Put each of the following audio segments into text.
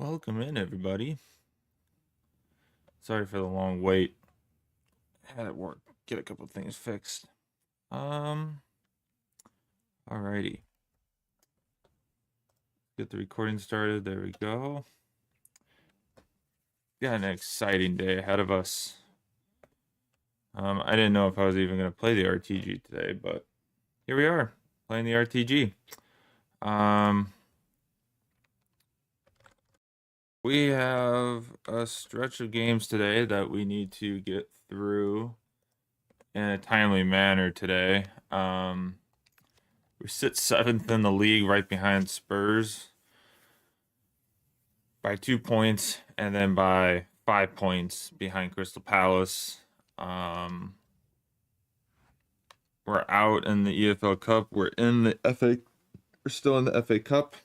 Welcome in, everybody. Sorry for the long wait. Had to work, get a couple things fixed. Alrighty. Get the recording started. There we go. Got an exciting day ahead of us. I didn't know if I was even going to play the RTG today, but here we are, playing the RTG. We have a stretch of games today that we need to get through in a timely manner today. We sit 7th in the league, right behind Spurs by 2 points, and then by 5 points behind Crystal Palace. We're out in the EFL Cup. We're still in the FA Cup.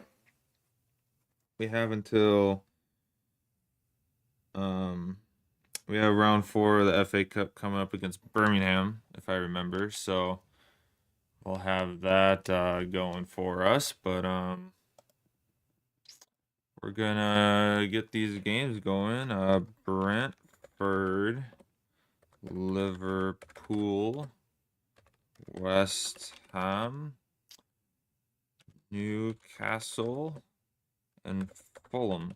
We have until we have round 4 of the FA Cup coming up against Birmingham, if I remember. So we'll have that going for us, but we're gonna get these games going. Brentford, Liverpool, West Ham, Newcastle, and Fulham.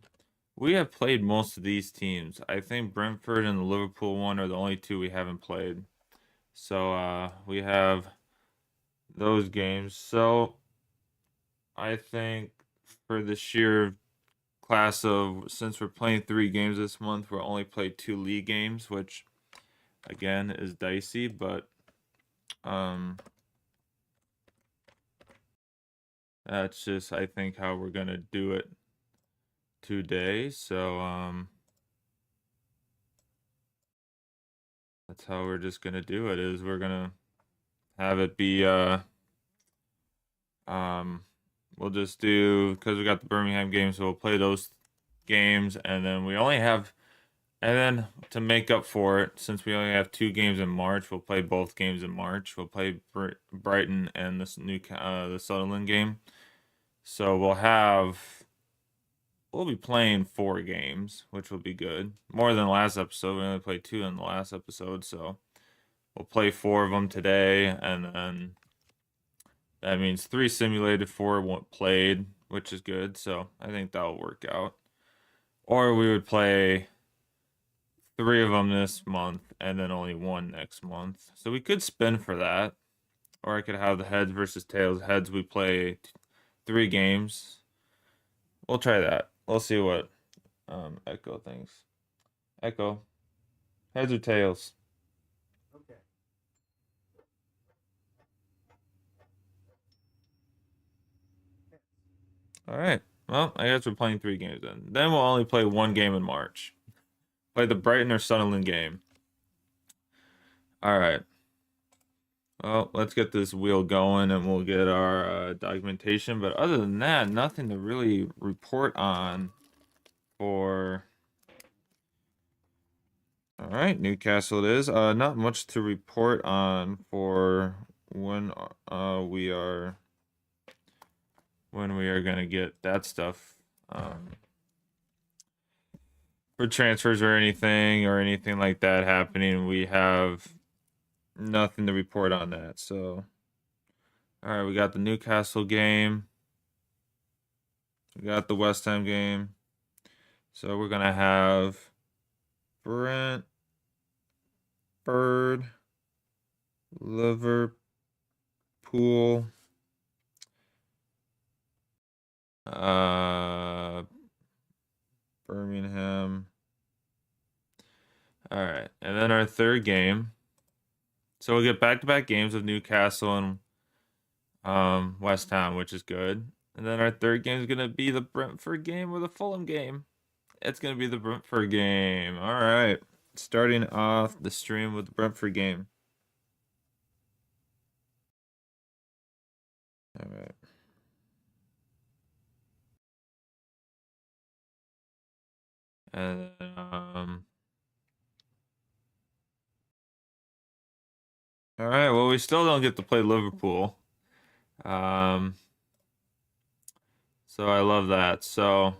We have played most of these teams. I think Brentford and the Liverpool one are the only two we haven't played. So we have those games. So I think for the sheer class of, since we're playing 3 games this month, we'll only play 2 league games, which again is dicey, but that's just, I think, how we're gonna do it today. So that's how we're just gonna do it, is we're gonna have it be we'll just do, because we got the Birmingham game, so we'll play those games, and then we only have, and then to make up for it, since we only have 2 games in March, we'll play both games in March. We'll play Brighton and the Sunderland game. So we'll be playing 4 games, which will be good. More than last episode. We only played 2 in the last episode, so we'll play 4 of them today, and then that means 3 simulated, 4 played, which is good. So I think that'll work out. Or we would play 3 of them this month and then only 1 next month. So we could spin for that. Or I could have the heads versus tails. Heads, we play 3 games. We'll try that. We'll see what Echo thinks. Echo, heads or tails? Okay. All right. Well, I guess we're playing 3 games then. Then we'll only play 1 game in March. Play the Brighton or Sunderland game. All right. Well, let's get this wheel going and we'll get our documentation. But other than that, nothing to really report on for... All right, Newcastle it is. Not much to report on for when we are gonna get that stuff for transfers or anything like that happening. We have nothing to report on that. So, all right, we got the Newcastle game. We got the West Ham game. So we're gonna have Brentford, Liverpool, Birmingham. All right, and then our third game. So we'll get back-to-back games of Newcastle and West Ham, which is good. And then our third game is gonna be the Brentford game or the Fulham game. It's gonna be the Brentford game. All right, starting off the stream with the Brentford game. All right. And all right, well, we still don't get to play Liverpool. So I love that. So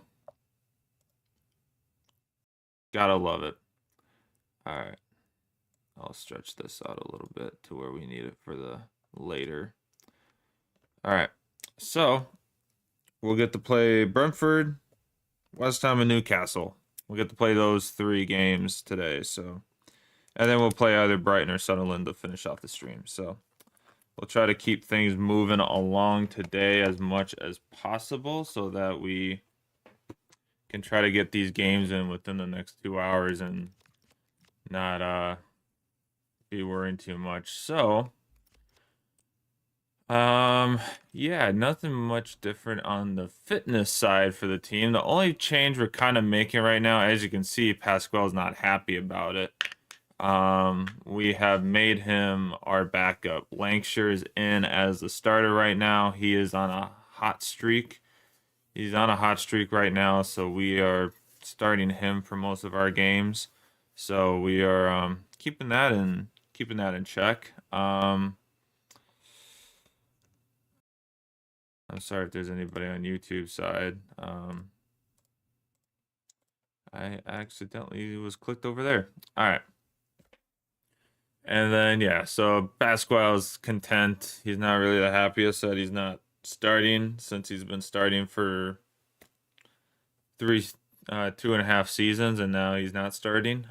Gotta love it. All right. I'll stretch this out a little bit to where we need it for the later. All right. So we'll get to play Brentford, West Ham, and Newcastle. We'll get to play those 3 games today. So, and then we'll play either Brighton or Sunderland to finish off the stream. So we'll try to keep things moving along today as much as possible so that we can try to get these games in within the next 2 hours and not be worrying too much. So, yeah, nothing much different on the fitness side for the team. The only change we're kind of making right now, as you can see, Pasquale's not happy about it. We have made him our backup. Lankshire's in as the starter right now. He is on a hot streak. He's on a hot streak right now, so we are starting him for most of our games. So we are keeping that in check. I'm sorry if there's anybody on YouTube side. I accidentally was clicked over there. All right. And then, yeah, so Pasquale's content. He's not really the happiest that he's not starting since he's been starting for 2.5 seasons, and now he's not starting.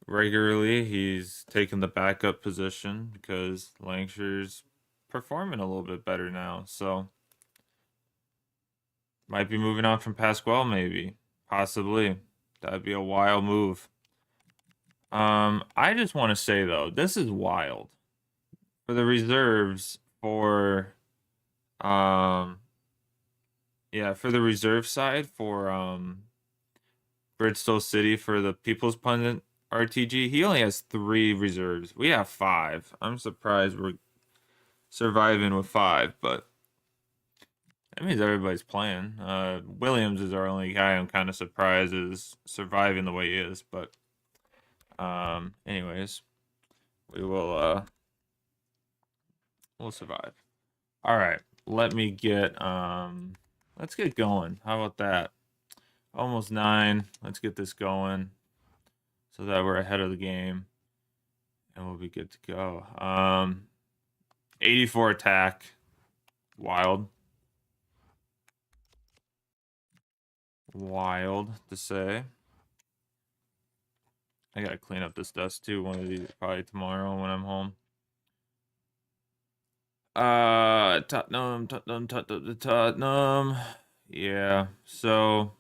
Regularly, he's taken the backup position because Lankshire's performing a little bit better now. So, might be moving on from Pasquale, maybe. Possibly. That'd be a wild move. I just want to say though, this is wild. For the reserves for yeah, for the reserve side for Bridgestone City for the People's Pundit RTG, he only has 3 reserves. We have 5. I'm surprised we're surviving with 5, but that means everybody's playing. Williams is our only guy I'm kind of surprised is surviving the way he is, but anyways, we will we'll survive. All right, let's get going. How about that? Almost 9. Let's get this going so that we're ahead of the game and we'll be good to go. 84 attack. Wild. Wild to say. I gotta clean up this dust too. One of these probably tomorrow when I'm home. Tottenham. Yeah, so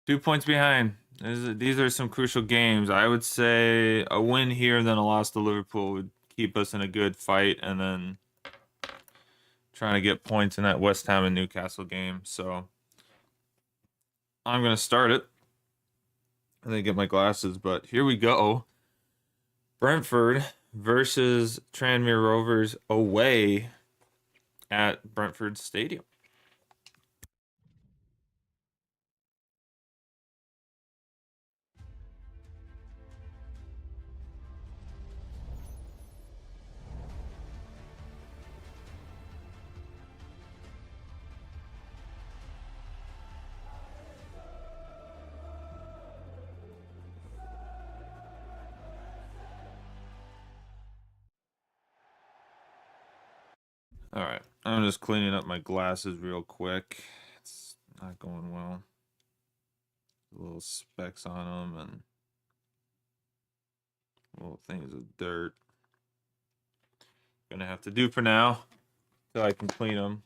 2 points behind. These are some crucial games. I would say a win here and then a loss to Liverpool would keep us in a good fight, and then trying to get points in that West Ham and Newcastle game. So I'm gonna start it. I didn't get my glasses, but here we go. Brentford versus Tranmere Rovers away at Brentford Stadium. All right, I'm just cleaning up my glasses real quick. It's not going well. Little specks on them and little things of dirt. Gonna have to do for now till I can clean them.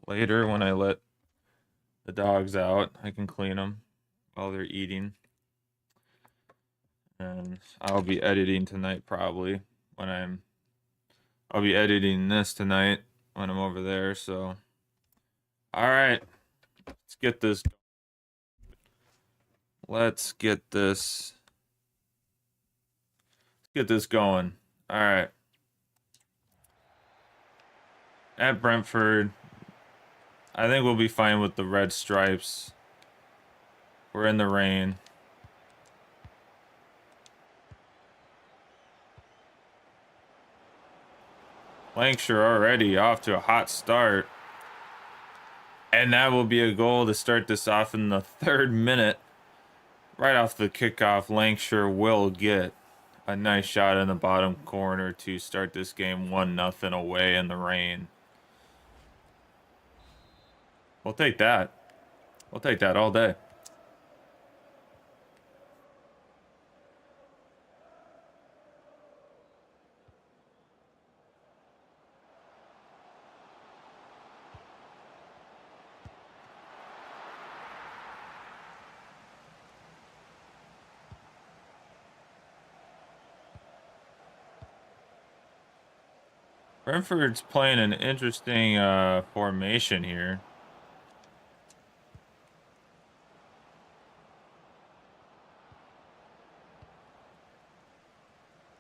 Later, when I let the dogs out, I can clean them while they're eating. And I'll be editing tonight probably when I'll be editing this tonight when I'm over there, so all right. Let's get this going. All right. At Brentford, I think we'll be fine with the red stripes. We're in the rain. Lancashire already off to a hot start. And that will be a goal to start this off in the 3rd minute. Right off the kickoff, Lancashire will get a nice shot in the bottom corner to start this game 1-0 away in the rain. We'll take that. We'll take that all day. Brentford's playing an interesting formation here.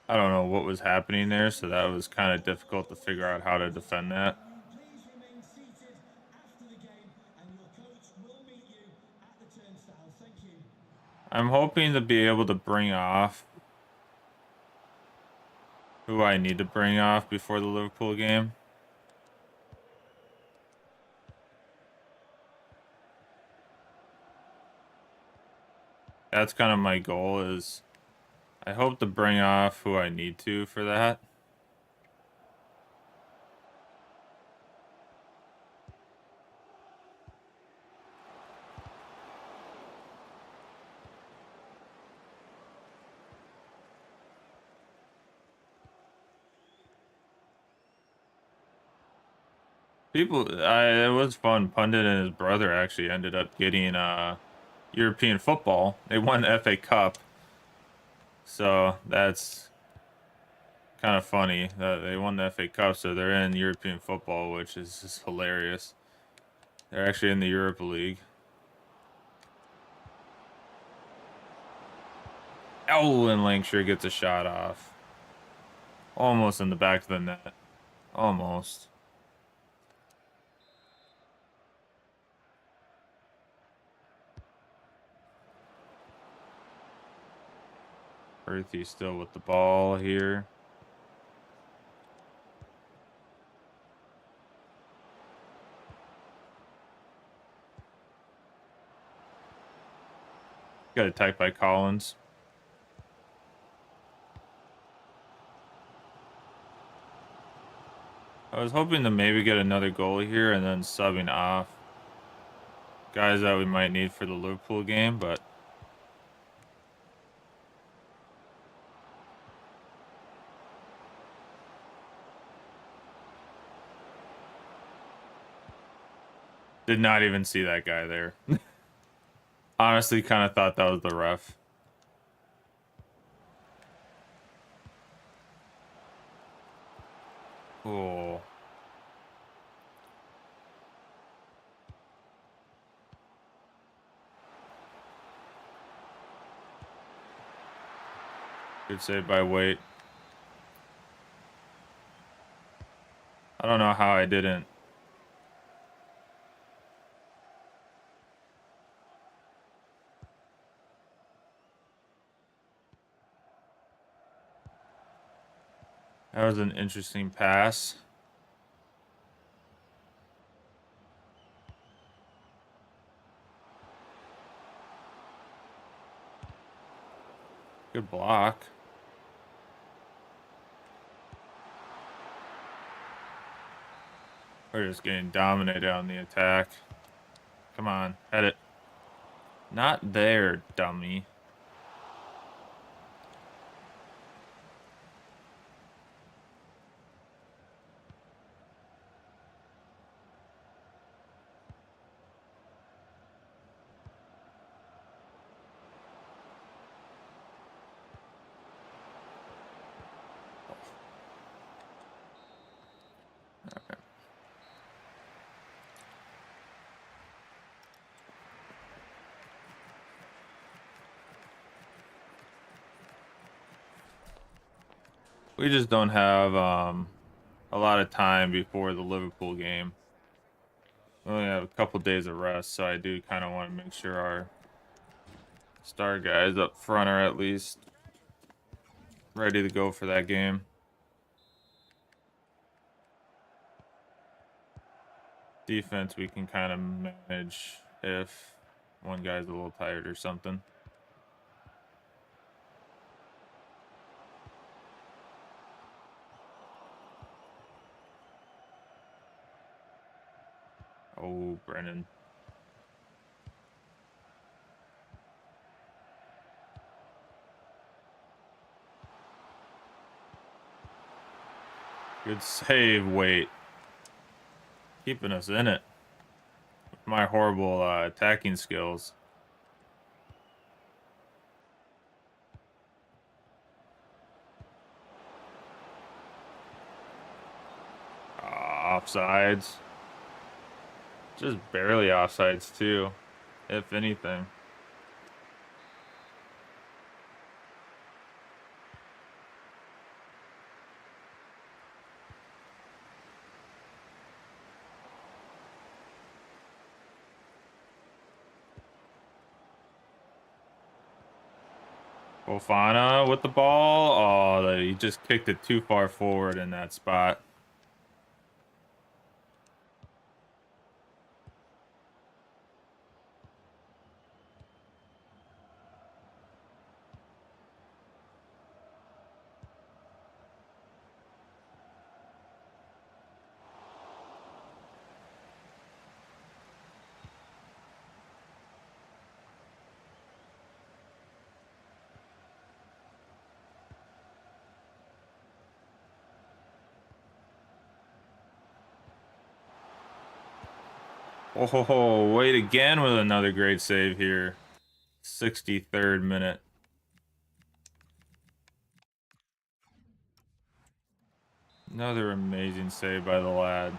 I don't know what was happening there, so that was kind of difficult to figure out how to defend that. I'm hoping to be able to bring off who I need to bring off before the Liverpool game. That's kind of my goal, is I hope to bring off who I need to for that. It was fun. Pundit and his brother actually ended up getting European football. They won the FA Cup. So that's kind of funny that they won the FA Cup, so they're in European football, which is just hilarious. They're actually in the Europa League. Oh, and Lancashire gets a shot off. Almost in the back of the net. Almost. Earthy still with the ball here. Got attacked by Collins. I was hoping to maybe get another goal here and then subbing off guys that we might need for the Liverpool game, but did not even see that guy there. Honestly, kind of thought that was the ref. Oh. Good save by Waite. I don't know how I didn't. That was an interesting pass. Good block. We're just getting dominated on the attack. Come on, head it. Not there, dummy. We just don't have a lot of time before the Liverpool game. We only have a couple days of rest, so I do kind of want to make sure our star guys up front are at least ready to go for that game. Defense we can kind of manage if one guy's a little tired or something. Oh, Brennan. Good save, Wait. Keeping us in it. With my horrible attacking skills. Offsides. Just barely offsides, too. If anything. Fofana with the ball. Oh, he just kicked it too far forward in that spot. Oh, Wait again with another great save here. 63rd minute. Another amazing save by the lad.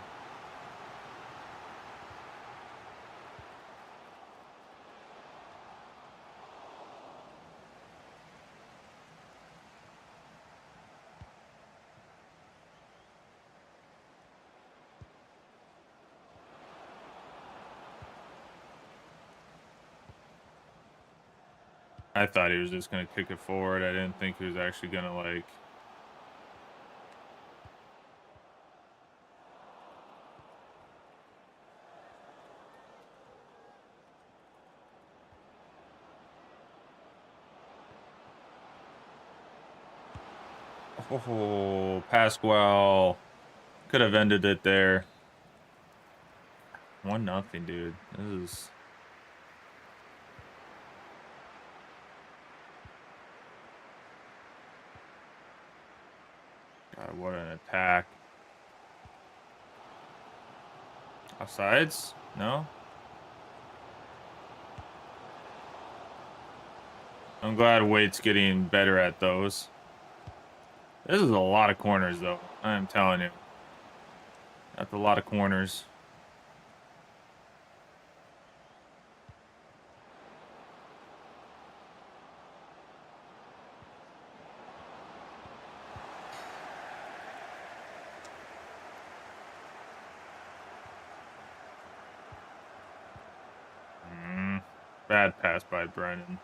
I thought he was just going to kick it forward. I didn't think he was actually going to, like... Oh, Pasquale. Could have ended it there. 1-0, dude. This is... God, what an attack. Offsides? No? I'm glad Wade's getting better at those. This is a lot of corners, though. I'm telling you. That's a lot of corners. Bad pass by Brennan.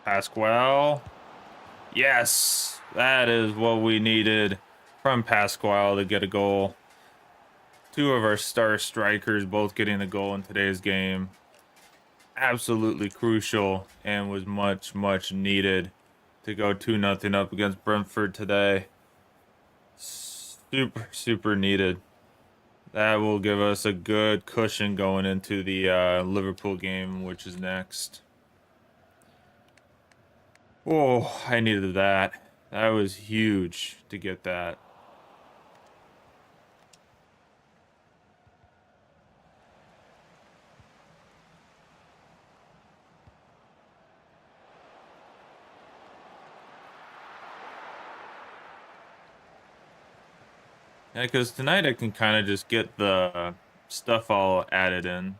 Pasquale. Yes, that is what we needed from Pasquale to get a goal. Two of our star strikers both getting a goal in today's game. Absolutely crucial and was much, much needed to go 2-0 up against Brentford today. Super, super needed. That will give us a good cushion going into the Liverpool game, which is next. Oh, I needed that. That was huge to get that. Yeah, because tonight I can kind of just get the stuff all added in.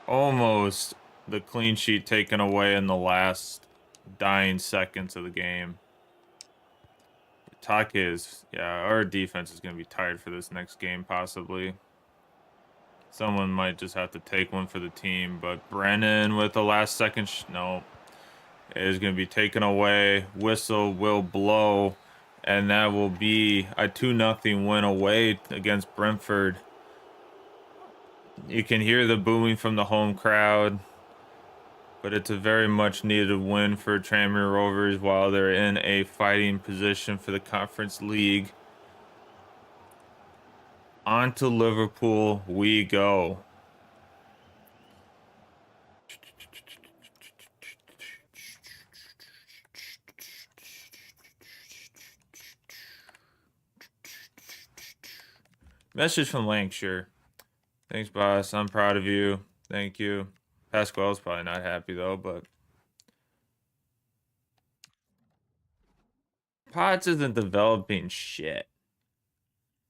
Almost the clean sheet taken away in the last dying seconds of the game. Take is, yeah, our defense is going to be tired for this next game, possibly. Someone might just have to take one for the team, but Brennan with the last second, no, it is going to be taken away. Whistle will blow, and that will be a 2-0 win away against Brentford. You can hear the booming from the home crowd, but it's a very much needed win for Tranmere Rovers while they're in a fighting position for the Conference League. On to Liverpool we go. Message from Lancashire. Thanks, boss. I'm proud of you. Thank you. Pasquale's probably not happy, though, but... Potts isn't developing shit.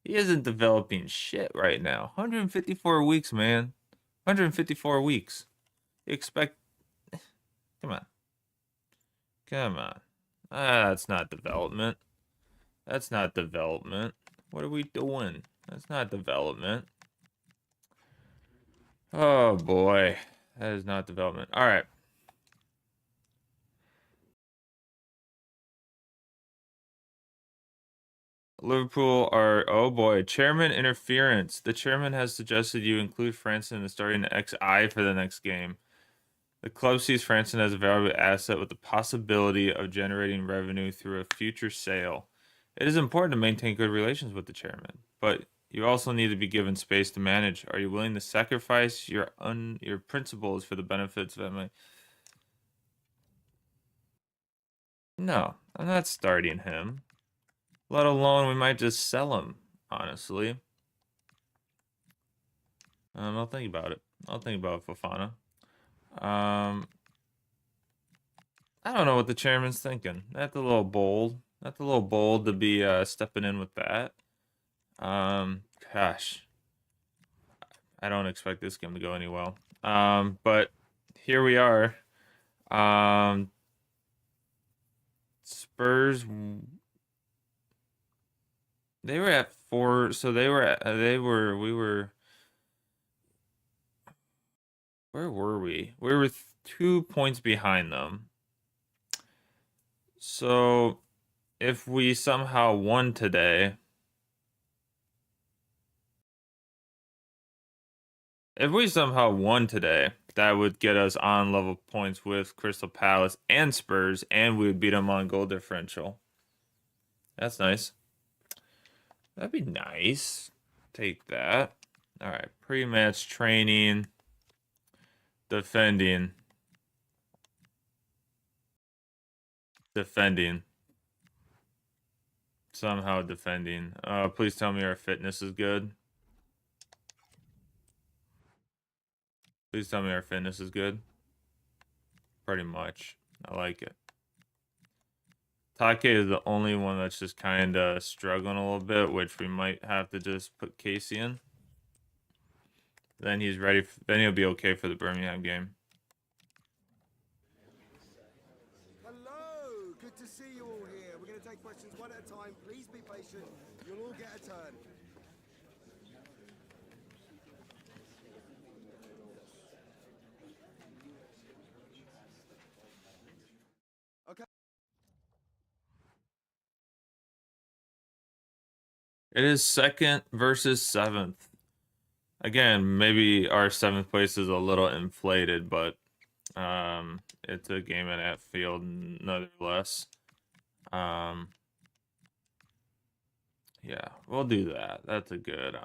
He isn't developing shit right now. 154 weeks, man. 154 weeks. You expect... Come on. Come on. That's not development. That's not development. What are we doing? That's not development. Oh, boy. That is not development. All right. Liverpool are, oh boy, chairman interference. The chairman has suggested you include Franson in the starting XI for the next game. The club sees Franson as a valuable asset with the possibility of generating revenue through a future sale. It is important to maintain good relations with the chairman, but you also need to be given space to manage. Are you willing to sacrifice your principles for the benefits of MA? No, I'm not starting him. Let alone we might just sell him, honestly. I'll think about it. I'll think about Fofana. I don't know what the chairman's thinking. That's a little bold. That's a little bold to be stepping in with that. Gosh. I don't expect this game to go any well. But here we are. Spurs... They were at 4, so we were... Where were we? We were 2 points behind them. So, if we somehow won today... If we somehow won today, that would get us on level points with Crystal Palace and Spurs, and we would beat them on goal differential. That's nice. That'd be nice. Take that. All right, pre-match training. Defending. Somehow defending. Please tell me our fitness is good. Please tell me our fitness is good. Pretty much. I like it. Take is the only one that's just kind of struggling a little bit, which we might have to just put Casey in. Then he's ready. Then he'll be okay for the Birmingham game. Hello, good to see you all here. We're going to take questions one at a time. Please be patient. You'll all get a turn. Okay. It is 2nd versus 7th. Again, maybe our 7th place is a little inflated, but it's a game at Anfield nonetheless. Yeah, we'll do that. That's a good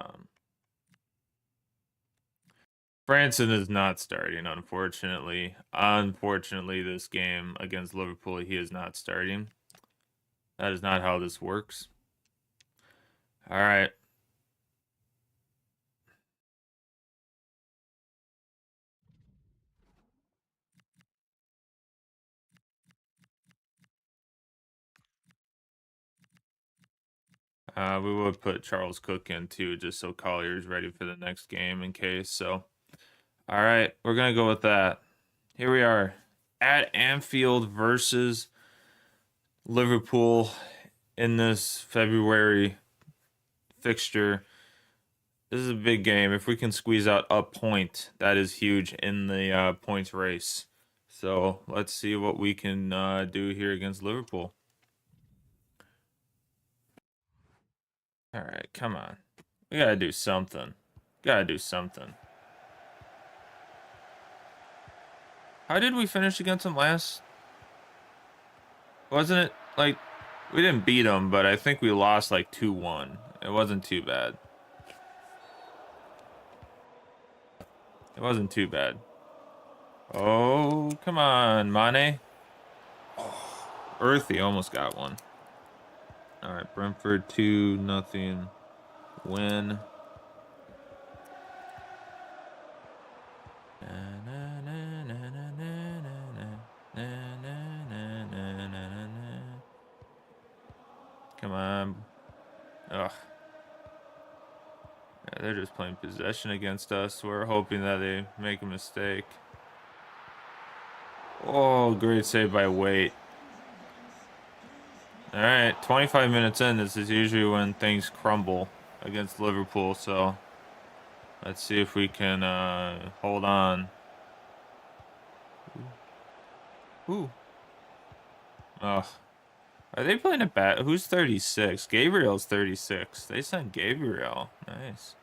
Franson is not starting, unfortunately. Unfortunately, this game against Liverpool, he is not starting. That is not how this works. All right. We would put Charles Cook in too, just so Collier's ready for the next game in case. So, all right, we're gonna go with that. Here we are at Anfield versus Liverpool in this February fixture. This is a big game. If we can squeeze out a point, that is huge in the points race. So let's see what we can do here against Liverpool. All right, come on. We gotta do something. Gotta do something. How did we finish against them last? Wasn't it like we didn't beat them, but I think we lost like 2-1. It wasn't too bad. It wasn't too bad. Oh, come on, Mane. Oh, Earthy almost got one. All right, Brentford 2-0 win. Come on. Ugh. Yeah, they're just playing possession against us. We're hoping that they make a mistake. Oh, great save by Waite. All right, 25 minutes in. This is usually when things crumble against Liverpool. So let's see if we can hold on. Ooh. Ugh. Are they playing a bat? Who's 36? Gabriel's 36. They sent Gabriel. Nice.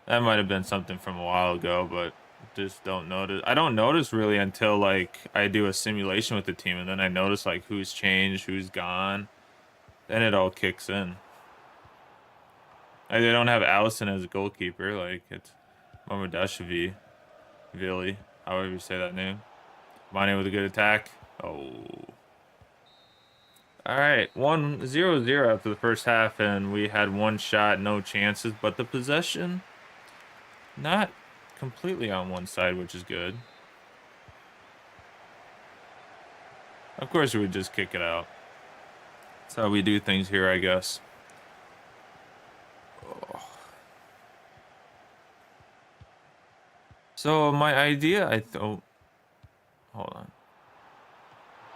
That might have been something from a while ago, but just don't notice. I don't notice really until like I do a simulation with the team, and then I notice like who's changed, who's gone. Then it all kicks in. Like, they don't have Allison as a goalkeeper. Like it's Mamadashvili, Vili, however you say that name. Mane with a good attack. Oh. All right, 1-0 after the first half, and we had one shot, no chances, but the possession not completely on one side, which is good. Of course, we would just kick it out. That's how we do things here, I guess. Oh. So my idea, hold on.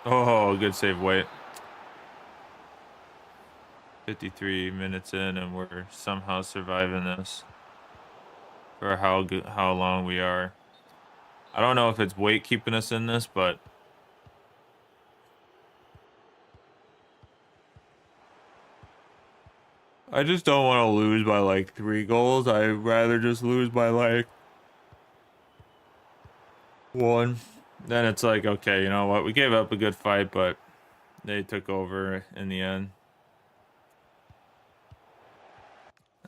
Oh, good save, Wait. 53 minutes in, and we're somehow surviving this for how long we are. I don't know if it's weight keeping us in this, but I just don't want to lose by like 3 goals. I'd rather just lose by like 1. Then it's like, okay, you know what? We gave up a good fight, but they took over in the end.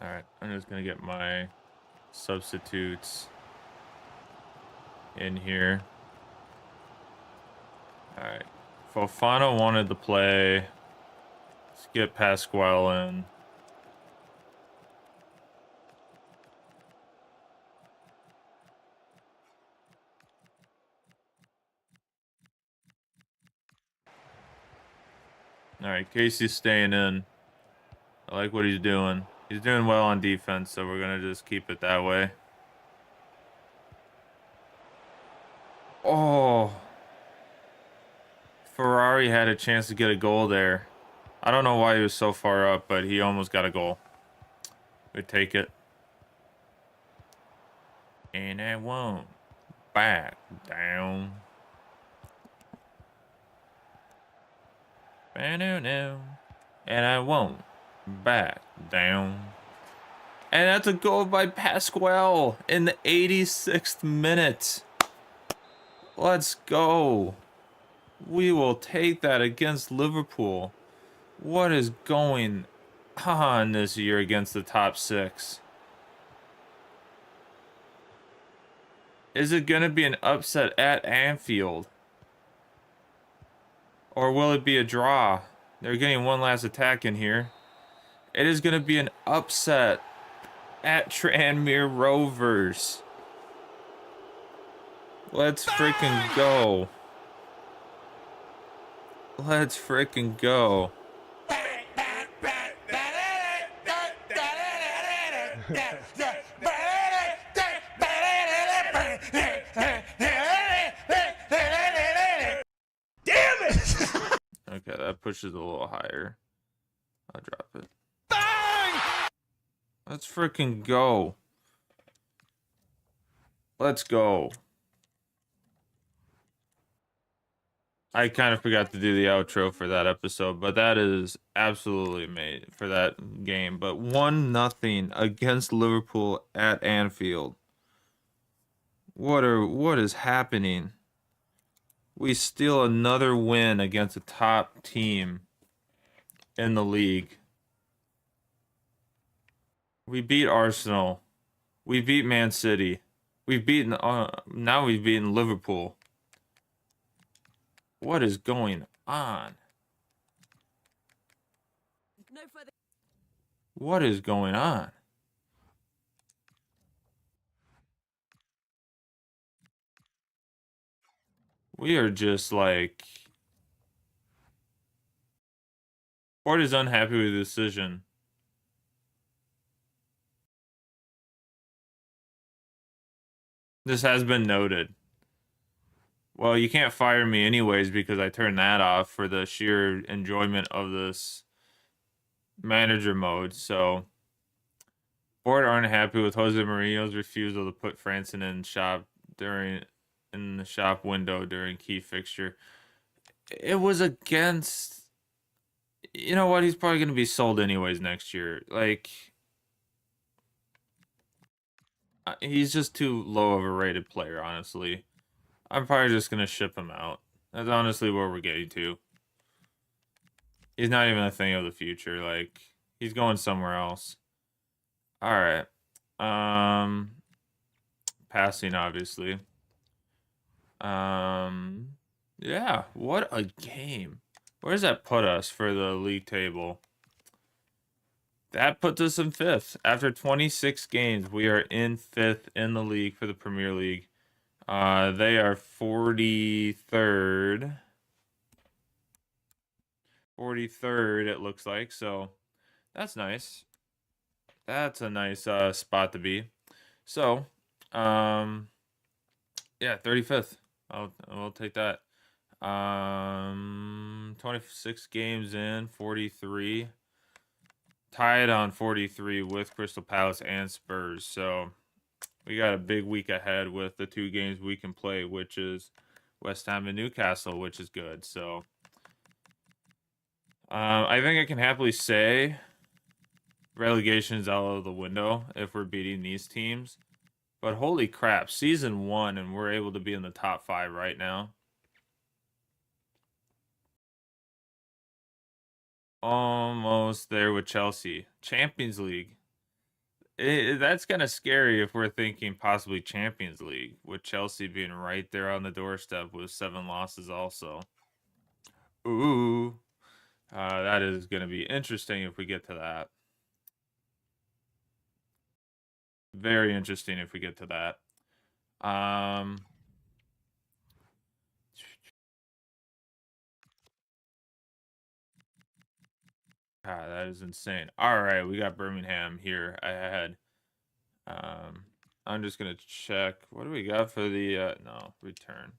All right, I'm just gonna get my substitutes in here. All right, Fofana wanted to play. Let's get Pasquale in. All right, Casey's staying in. I like what he's doing. He's doing well on defense, so we're gonna just keep it that way. Oh, Ferrari had a chance to get a goal there. I don't know why he was so far up, but he almost got a goal. We take it. And I won't back down. And I won't back down. And that's a goal by Pasquale in the 86th minute. Let's go. We will take that against Liverpool. What is going on this year against the top 6? Is it going to be an upset at Anfield? Or will it be a draw? They're getting one last attack in here. It is going to be an upset at Tranmere Rovers. Let's freaking go. Let's freaking go. push it a little higher. I'll drop it. Bang! Let's freaking go. Let's go. I kind of forgot to do the outro for that episode, but that is absolutely made for that game. But 1-0 against Liverpool at Anfield. What is happening? We steal another win against a top team in the league. We beat Arsenal. We beat Man City. We've beaten now we've beaten Liverpool. What is going on? No further. What is going on? We are just like... Ford is unhappy with the decision. This has been noted. Well, you can't fire me anyways because I turned that off for the sheer enjoyment of this manager mode. So, Ford aren't happy with Jose Mourinho's refusal to put Franson in the shop window during key fixture. It was against... You know what? He's probably going to be sold anyways next year. Like, he's just too low of a rated player, honestly. I'm probably just going to ship him out. That's honestly where we're getting to. He's not even a thing of the future. Like, he's going somewhere else. All right. Passing, obviously. Yeah, what a game. Where does that put us for the league table? That puts us in 5th. After 26 games, we are in 5th in the league for the Premier League. They are 43rd. 43rd, it looks like. So, that's nice. That's a nice spot to be. So, yeah, 35th. I'll take that. 26 games in, 43. Tied on 43 with Crystal Palace and Spurs. So we got a big week ahead with the 2 games we can play, which is West Ham and Newcastle, which is good. So I think I can happily say relegation is out of the window if we're beating these teams. But holy crap, season 1 and we're able to be in the top 5 right now. Almost there with Chelsea. Champions League. That's kind of scary if we're thinking possibly Champions League, with Chelsea being right there on the doorstep with 7 losses also. Ooh. That is going to be interesting if we get to that. Very interesting if we get to that. God, that is insane. All right, we got Birmingham here ahead. I'm just gonna check. What do we got for the no return?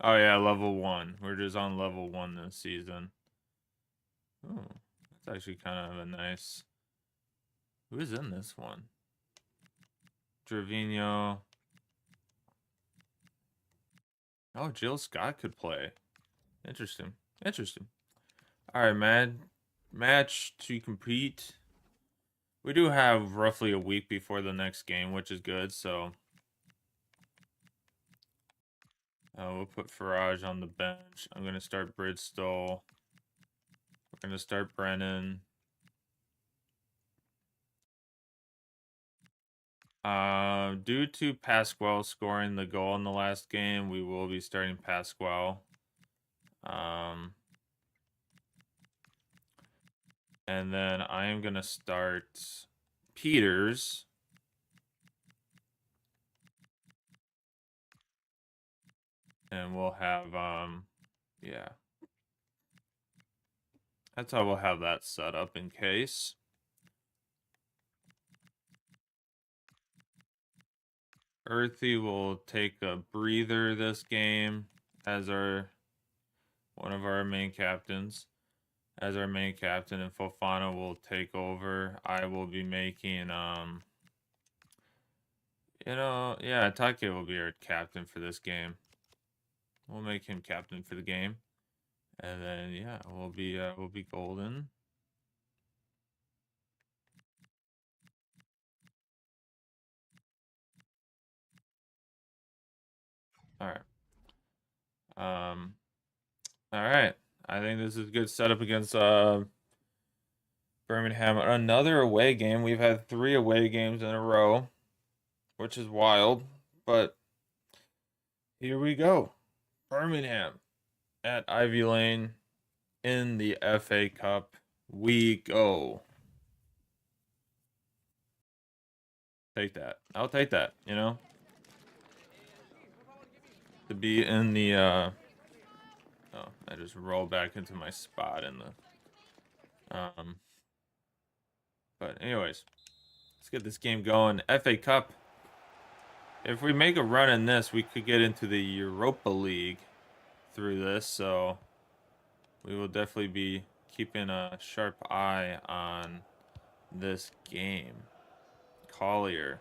Oh yeah, level 1. We're just on level 1 this season. Oh, that's actually kind of a nice. Who is in this one? Trevino. Oh, Jill Scott could play. Interesting. Interesting. All right, man. Match to compete. We do have roughly a week before the next game, which is good. So we'll put Farage on the bench. I'm going to start Bridgestone. We're going to start Brennan. Due to Pasquale scoring the goal in the last game, we will be starting Pasquale. And then I am going to start Peters. And we'll have, yeah. That's how we'll have that set up in case. Earthy will take a breather this game. as one of our main captains. As our main captain, and Fofana will take over. I will be making yeah, Take will be our captain for this game. We'll make him captain for the game. And then yeah, we'll be golden. All right. All right. I think this is a good setup against Birmingham. Another away game. We've had 3 away games in a row, which is wild, but here we go. Birmingham at Ivy Lane in the FA Cup. We go. Take that. I'll take that, you know? To be in the oh, I just rolled back into my spot in the but anyways, let's get this game going. FA Cup. If we make a run in this, we could get into the Europa League through this, so we will definitely be keeping a sharp eye on this game. Collier.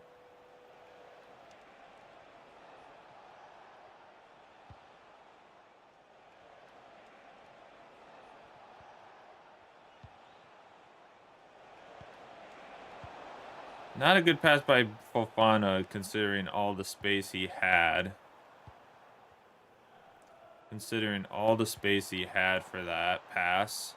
Not a good pass by Fofana, considering all the space he had. Considering all the space he had for that pass.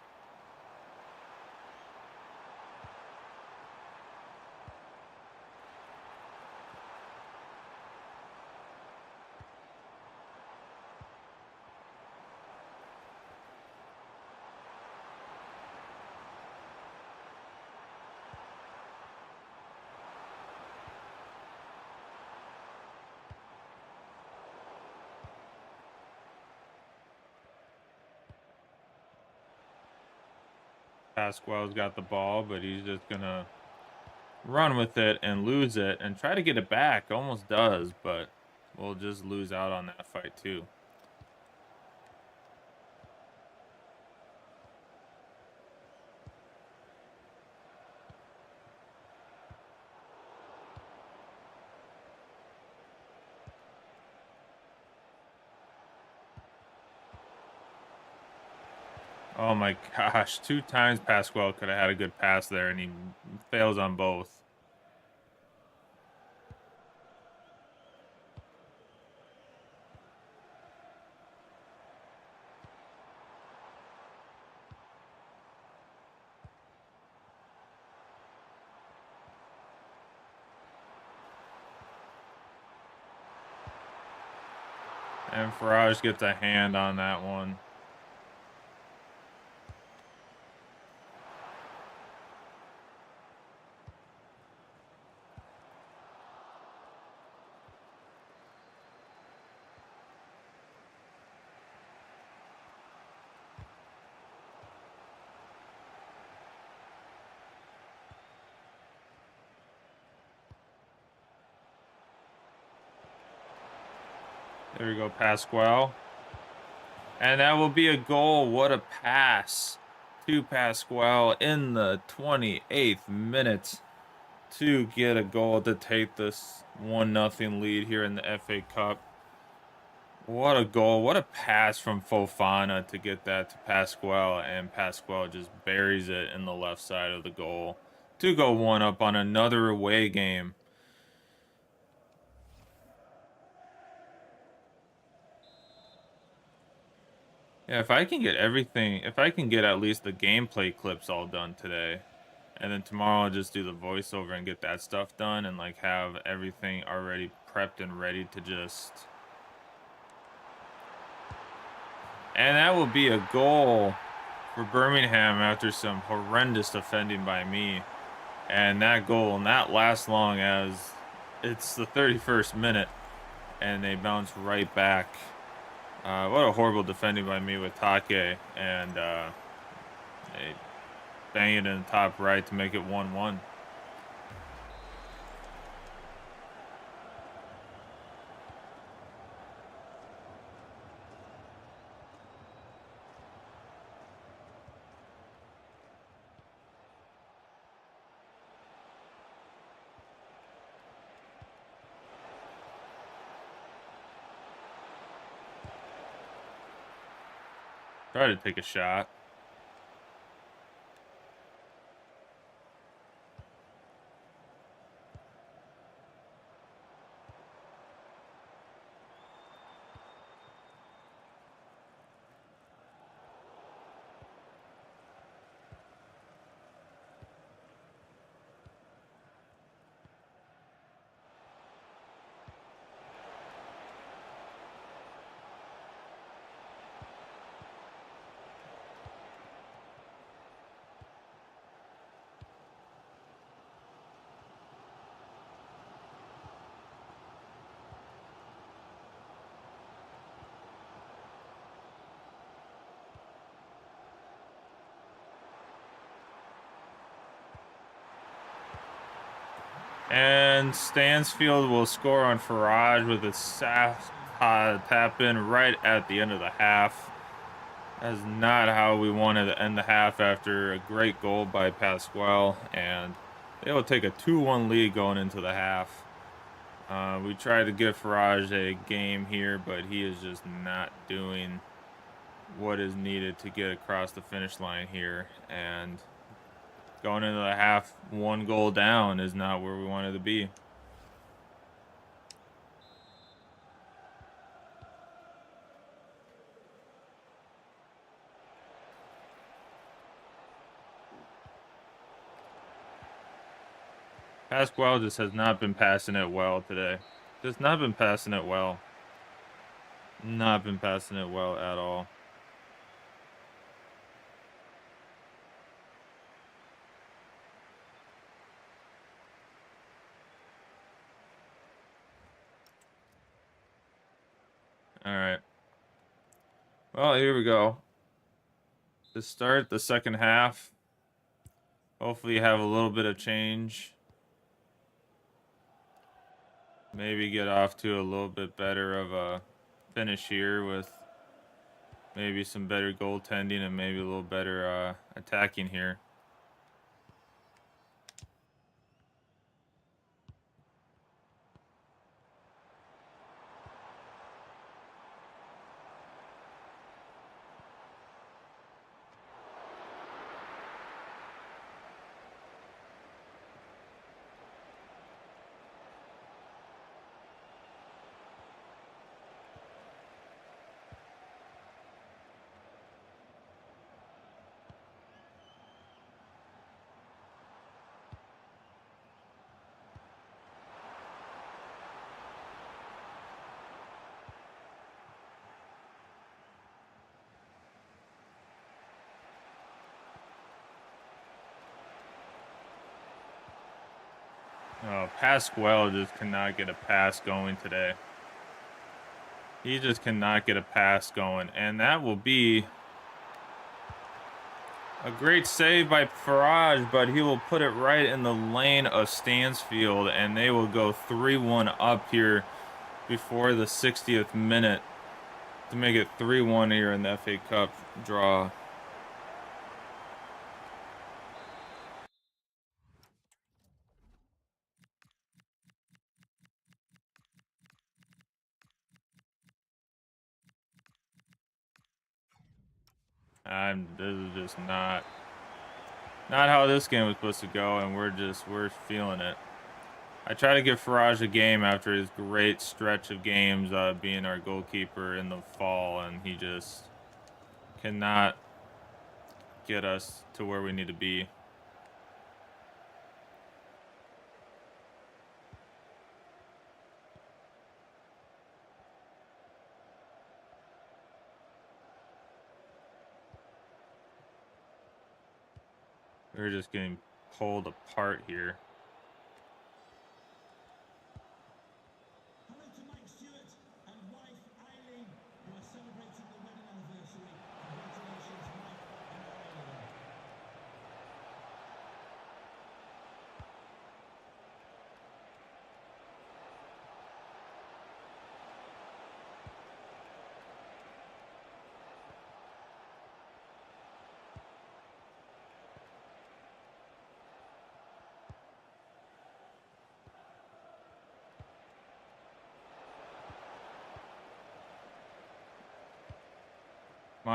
Pasquale's got the ball, but he's just gonna run with it and lose it and try to get it back. Almost does, but we'll just lose out on that fight too. Oh my gosh, 2 times Pasquale could have had a good pass there, and he fails on both. And Farage gets a hand on that one. There we go, Pasquale. And that will be a goal. What a pass to Pasquale in the 28th minute to get a goal to take this 1-0 lead here in the FA Cup. What a goal. What a pass from Fofana to get that to Pasquale, and Pasquale just buries it in the left side of the goal to go 1-up on another away game. Yeah, if I can get at least the gameplay clips all done today, and then tomorrow I'll just do the voiceover and get that stuff done and like have everything already prepped and ready to just... And that will be a goal for Birmingham after some horrendous defending by me. And that goal will not last long, as it's the 31st minute and they bounce right back. What a horrible defending by me with Take, and they bang it in the top right to make it 1-1. Try to take a shot. And Stansfield will score on Farage with a tap in right at the end of the half. That is not how we wanted to end the half after a great goal by Pasquale. And they will take a 2-1 lead going into the half. We tried to give Farage a game here, but he is just not doing what is needed to get across the finish line here. And going into the half, 1 goal down is not where we wanted to be. Pasquale just has not been passing it well today. Just not been passing it well. Not been passing it well at all. All right. Well, here we go. To start the second half, hopefully you have a little bit of change. Maybe get off to a little bit better of a finish here with maybe some better goaltending and maybe a little better attacking here. Oh, Pasquale just cannot get a pass going today. He just cannot get a pass going. And that will be a great save by Farage, but he will put it right in the lane of Stansfield, and they will go 3-1 up here before the 60th minute to make it 3-1 here in the FA Cup draw. This is just not how this game was supposed to go, and we're feeling it. I try to give Farage a game after his great stretch of games being our goalkeeper in the fall, and he just cannot get us to where we need to be. We're just getting pulled apart here.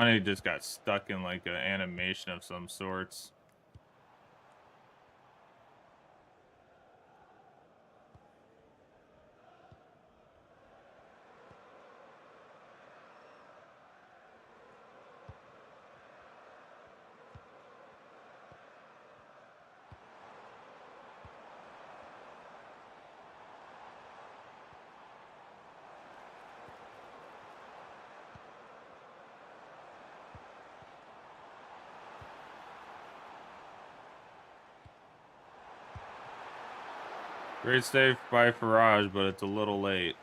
Mane just got stuck in like an animation of some sorts. Great save by Faraj, but it's a little late.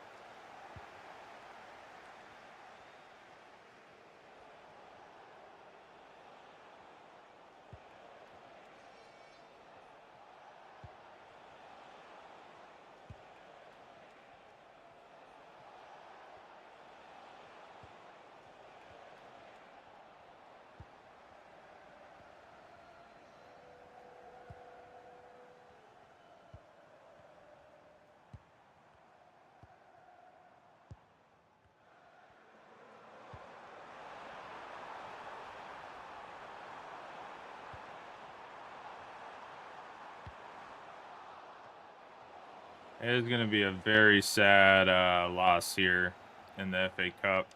It is going to be a very sad loss here in the FA Cup.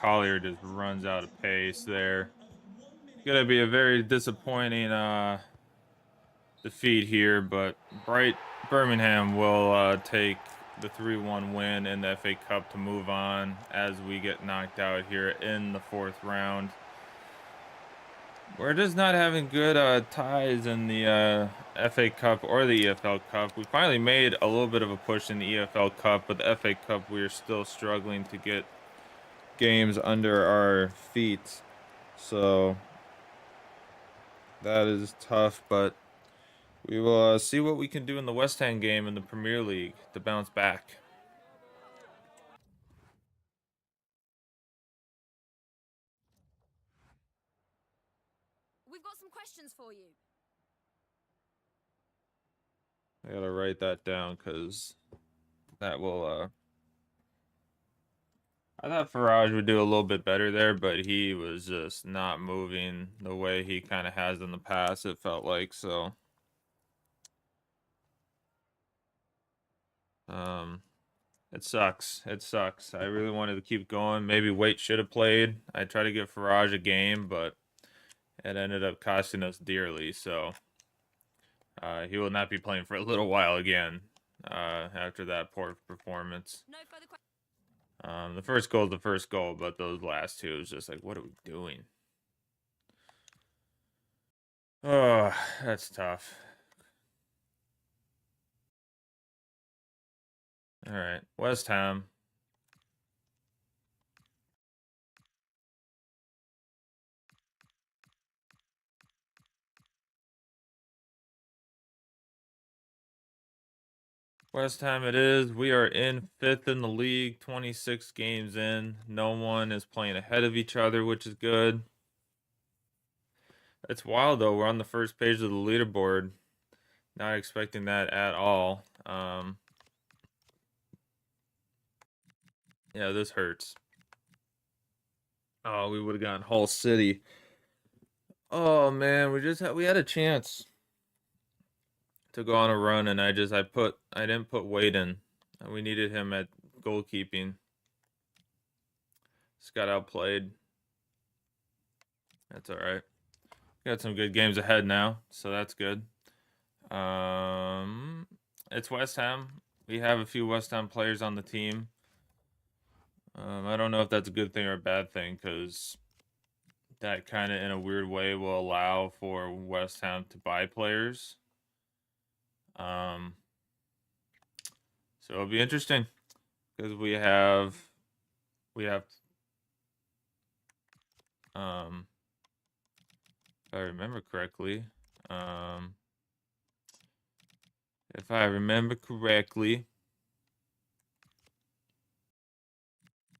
Collier just runs out of pace there. It's going to be a very disappointing defeat here, but Birmingham will take the 3-1 win in the FA Cup to move on as we get knocked out here in the 4th round. We're just not having good ties in the FA Cup or the EFL Cup. We finally made a little bit of a push in the EFL Cup, but the FA Cup we are still struggling to get games under our feet. So that is tough, but we will see what we can do in the West Ham game in the Premier League to bounce back. We've got some questions for you. I gotta write that down because that will I thought Faraj would do a little bit better there, but he was just not moving the way he kind of has in the past, it felt like. So it sucks. It sucks. I really wanted to keep going. Maybe Waite should have played. I tried to give Faraj a game, but it ended up costing us dearly. So he will not be playing for a little while again after that poor performance. No further questions. The first goal is the first goal, but those last two is just like, what are we doing? Oh, that's tough. All right, West Ham. West Ham it is. We are in 5th in the league, 26 games in. No one is playing ahead of each other, which is good. It's wild, though. We're on the first page of the leaderboard. Not expecting that at all. Yeah, this hurts. Oh, we would have gotten Hull City. Oh, man, we had a chance to go on a run, and I didn't put Wade in. We needed him at goalkeeping. Just got outplayed. That's all right. Got some good games ahead now, so that's good. It's West Ham. We have a few West Ham players on the team. I don't know if that's a good thing or a bad thing, because that kind of, in a weird way, will allow for West Ham to buy players. So it'll be interesting because we have if I remember correctly,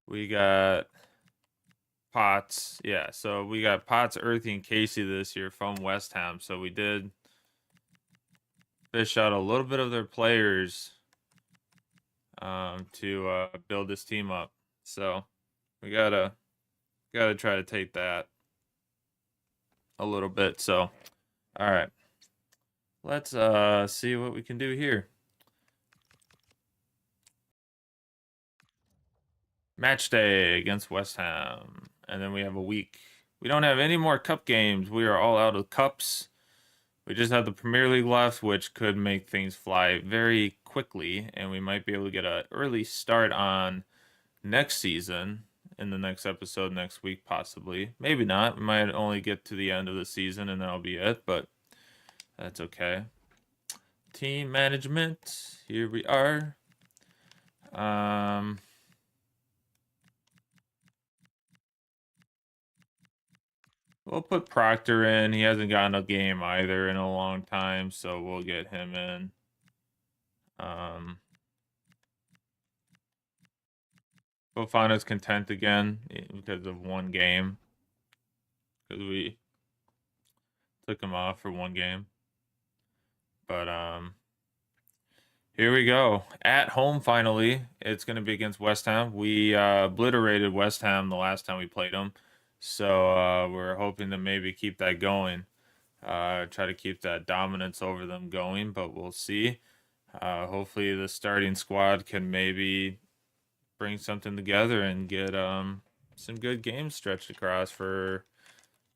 we got Potts. Yeah, so we got Potts, Earthy, and Casey this year from West Ham. So we did fish out a little bit of their players to build this team up. So we gotta try to take that a little bit. So all right, let's see what we can do here. Match day against West Ham, and then we have a week. We don't have any more cup games. We are all out of cups. We just have the Premier League left, which could make things fly very quickly, and we might be able to get an early start on next season in the next episode next week, possibly. Maybe not. We might only get to the end of the season, and that'll be it, but that's okay. Team management. Here we are. We'll put Proctor in. He hasn't gotten a game either in a long time, so we'll get him in. Fofana's content again because of one game. Because we took him off for one game. But here we go. At home finally. It's going to be against West Ham. We obliterated West Ham the last time we played them. So we're hoping to maybe keep that going. Try to keep that dominance over them going, but we'll see. Hopefully the starting squad can maybe bring something together and get some good games stretched across for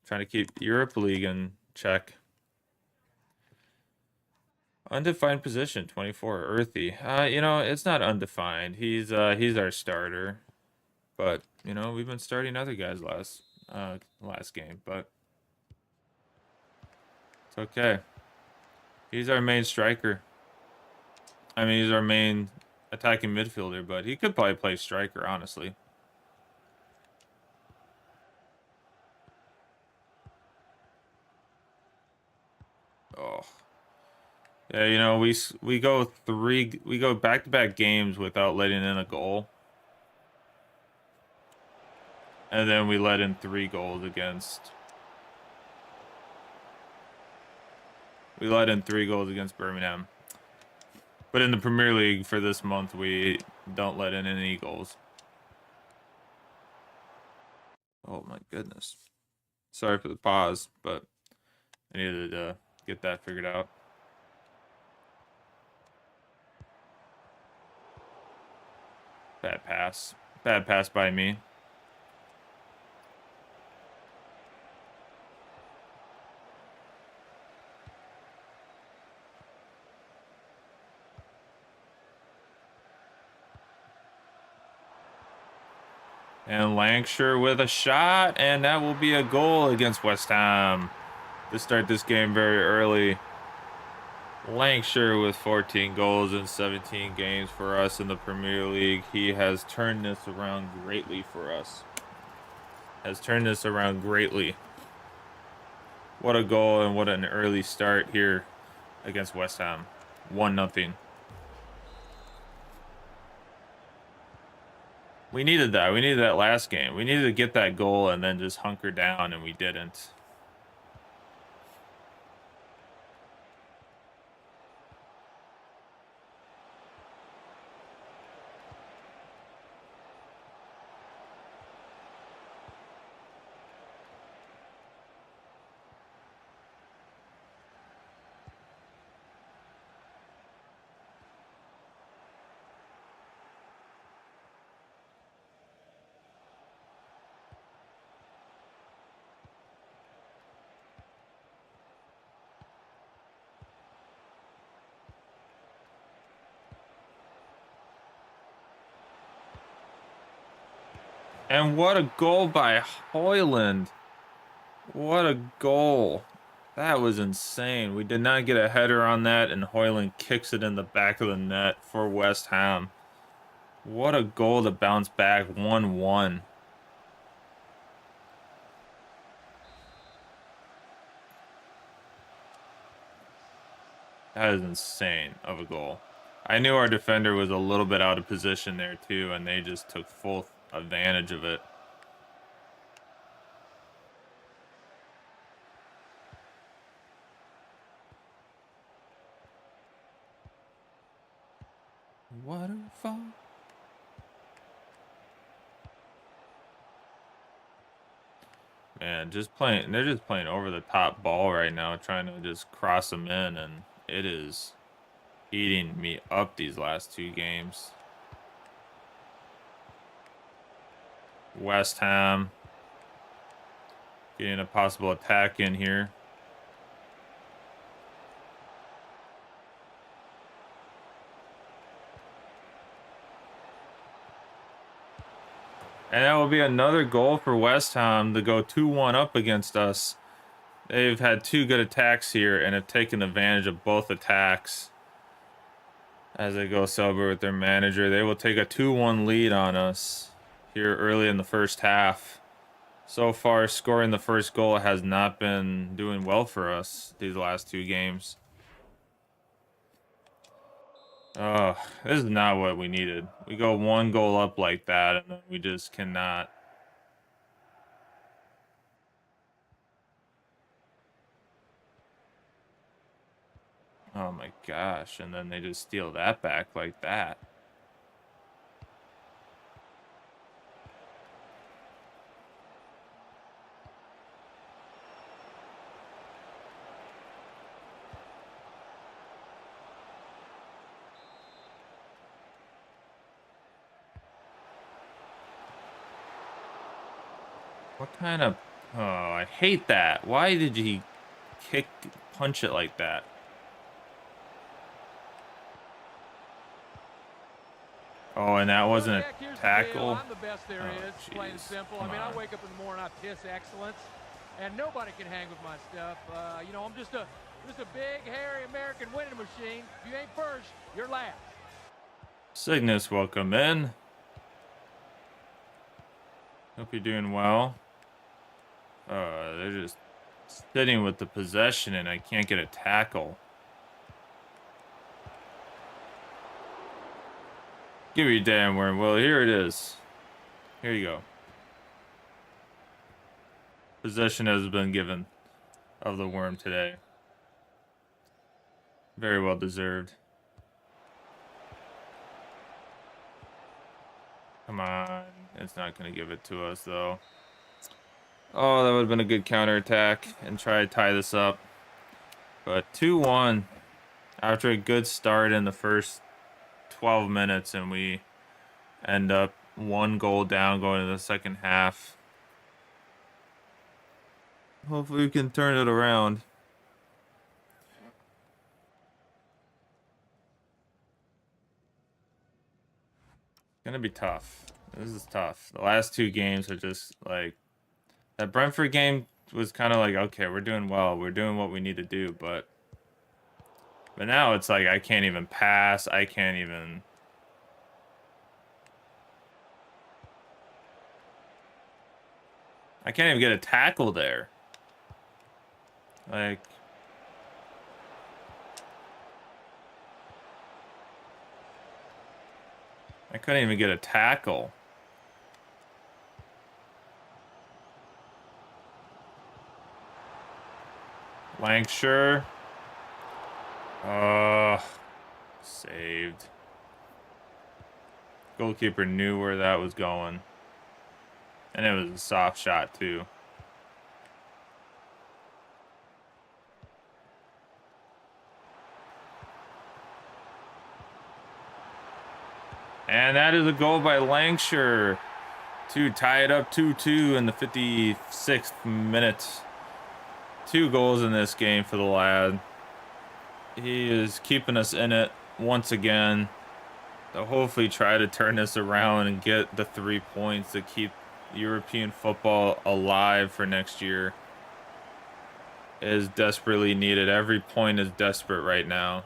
trying to keep Europa League in check. Undefined position, 24, Earthy. You know, it's not undefined. He's our starter. But, you know, we've been starting other guys last game, but it's okay. He's our main striker. I mean, he's our main attacking midfielder, but he could probably play striker, honestly. Oh. Yeah, you know, we go back-to-back games without letting in a goal. And then we let in 3 goals against Birmingham. But in the Premier League for this month, we don't let in any goals. Oh my goodness. Sorry for the pause, but I needed to get that figured out. Bad pass. Bad pass by me. And Lancashire with a shot, and that will be a goal against West Ham to start this game very early. Lancashire with 14 goals in 17 games for us in the Premier League. He has turned this around greatly for us. What a goal and what an early start here against West Ham. 1-0. We needed that. We needed that last game. We needed to get that goal and then just hunker down, and we didn't. And what a goal by Hoyland. What a goal. That was insane. We did not get a header on that, and Hoyland kicks it in the back of the net for West Ham. What a goal to bounce back 1-1. That is insane of a goal. I knew our defender was a little bit out of position there too, and they just took full advantage of it. waterfall. Man, just playing. They're just playing over the top ball right now, trying to just cross them in, and it is eating me up these last 2 games. West Ham getting a possible attack in here. And that will be another goal for West Ham to go 2-1 up against us. They've had 2 good attacks here and have taken advantage of both attacks. As they go celebrate with their manager, they will take a 2-1 lead on us here early in the first half. So far, scoring the first goal has not been doing well for us these last 2 games. Oh, this is not what we needed. We go 1 goal up like that, and then we just cannot. Oh my gosh, and then they just steal that back like that. What kind of... Oh, I hate that. Why did he punch it like that? Oh, and that wasn't a tackle? I'm the best there is, plain and simple. I mean, I wake up in the morning, I piss excellence, and nobody can hang with my stuff. You know, I'm just a big, hairy American winning machine. If you ain't first, you're last. Cygnus, welcome in. Hope you're doing well. They're just sitting with the possession, and I can't get a tackle. Give me a damn worm. Well, here it is. Here you go. Possession has been given of the worm today. Very well deserved. Come on. It's not going to give it to us, though. Oh, that would have been a good counterattack and try to tie this up. But 2-1 after a good start in the first 12 minutes, and we end up 1 goal down going into the second half. Hopefully we can turn it around. Gonna be tough. This is tough. The last 2 games are just like... That Brentford game was kind of like, okay, we're doing well. We're doing what we need to do, but now it's like I can't even pass. I can't even... get a tackle there. Like... I couldn't even get a tackle. Lancashire. Saved. Goalkeeper knew where that was going. And it was a soft shot, too. And that is a goal by Lancashire to tie it up 2-2 in the 56th minute. 2 goals in this game for the lad. He is keeping us in it once again. To hopefully try to turn this around and get the 3 points to keep European football alive for next year. It is desperately needed. Every point is desperate right now.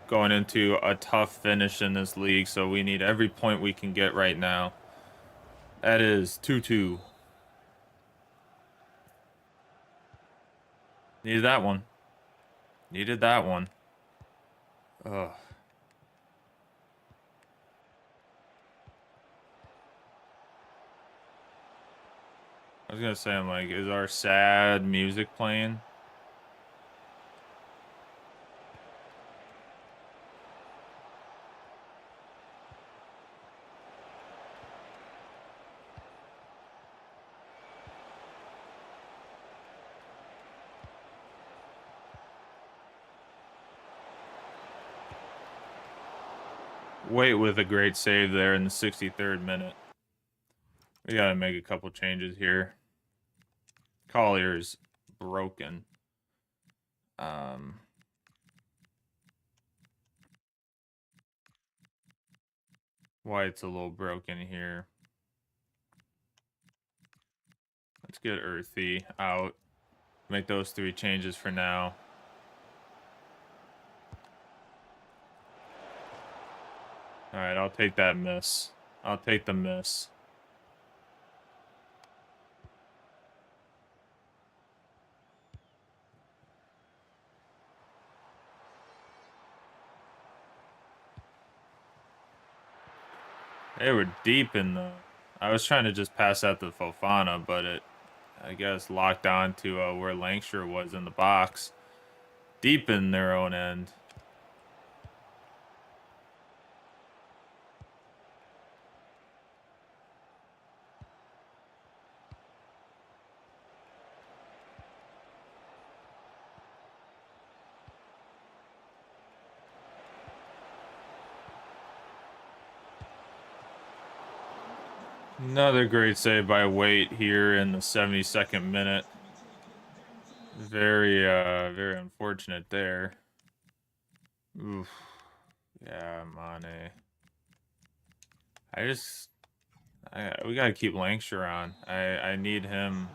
Going into a tough finish in this league, so we need every point we can get right now. That is 2-2. Needed that one. Needed that one. Ugh. I was gonna say, I'm like, is our sad music playing? Wait with a great save there in the 63rd minute. We got to make a couple changes here. Collier's broken. White's a little broken here. Let's get Earthy out. Make those 3 changes for now. All right, I'll take that miss. I'll take the miss. They were deep in the... I was trying to just pass that to Fofana, but it, I guess, locked on to where Lancashire was in the box. Deep in their own end. Another great save by Waite here in the 72nd minute. Very unfortunate there. Oof. Yeah, Mane. We gotta keep Lancashire on. I need him.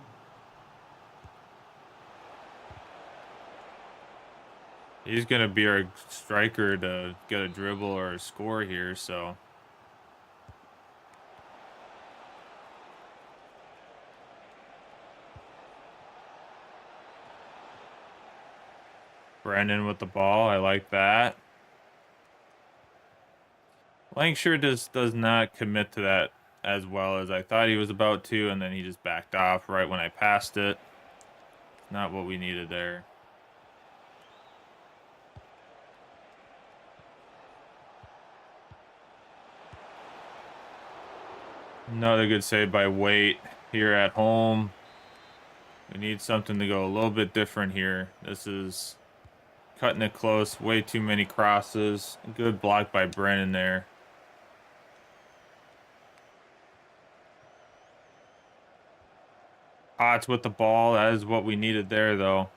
He's gonna be our striker to get a dribble or a score here, so. Brennan with the ball. I like that. Lancashire just does not commit to that as well as I thought he was about to, and then he just backed off right when I passed it. Not what we needed there. Another good save by Waite here at home. We need something to go a little bit different here. This is cutting it close. Way too many crosses. Good block by Brennan there. Potts with the ball. That is what we needed there, though.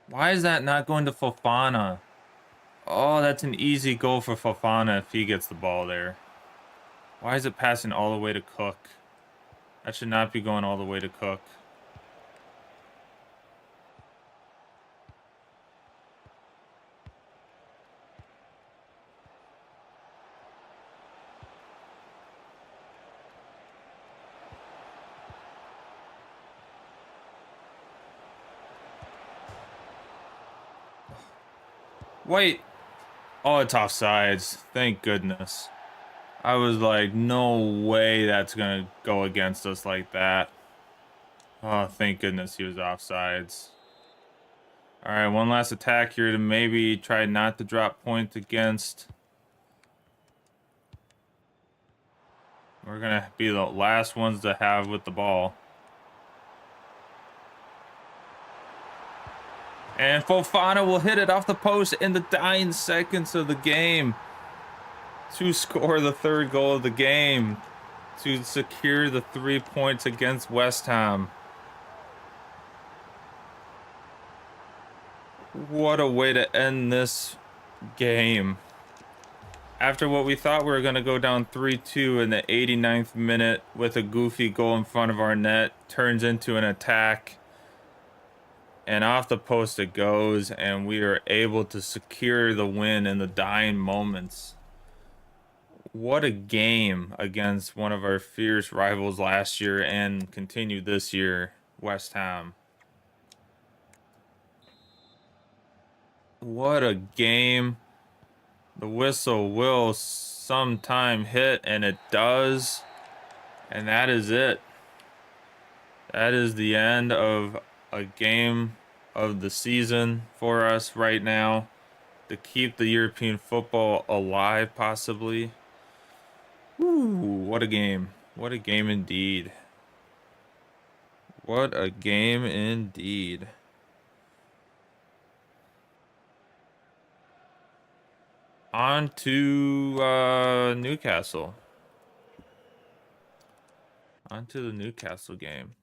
Why is that not going to Fofana? Oh, that's an easy goal for Fofana if he gets the ball there. Why is it passing all the way to Cook? That should not be going all the way to Cook. Wait. Oh, it's offsides. Thank goodness. I was like, no way that's going to go against us like that. Oh, thank goodness he was offsides. All right, one last attack here to maybe try not to drop points against. We're going to be the last ones to have with the ball. And Fofana will hit it off the post in the dying seconds of the game to score the 3rd goal of the game to secure the 3 points against West Ham. What a way to end this game. After what we thought we were going to go down 3-2 in the 89th minute with a goofy goal in front of our net, turns into an attack. And off the post it goes, and we are able to secure the win in the dying moments. What a game against one of our fierce rivals last year and continue this year, West Ham. What a game. The whistle will sometime hit, and it does. And that is it. That is the end of a game of the season for us right now to keep the European football alive, possibly. Woo, what a game. What a game indeed. What a game indeed. On to Newcastle. On to the Newcastle game.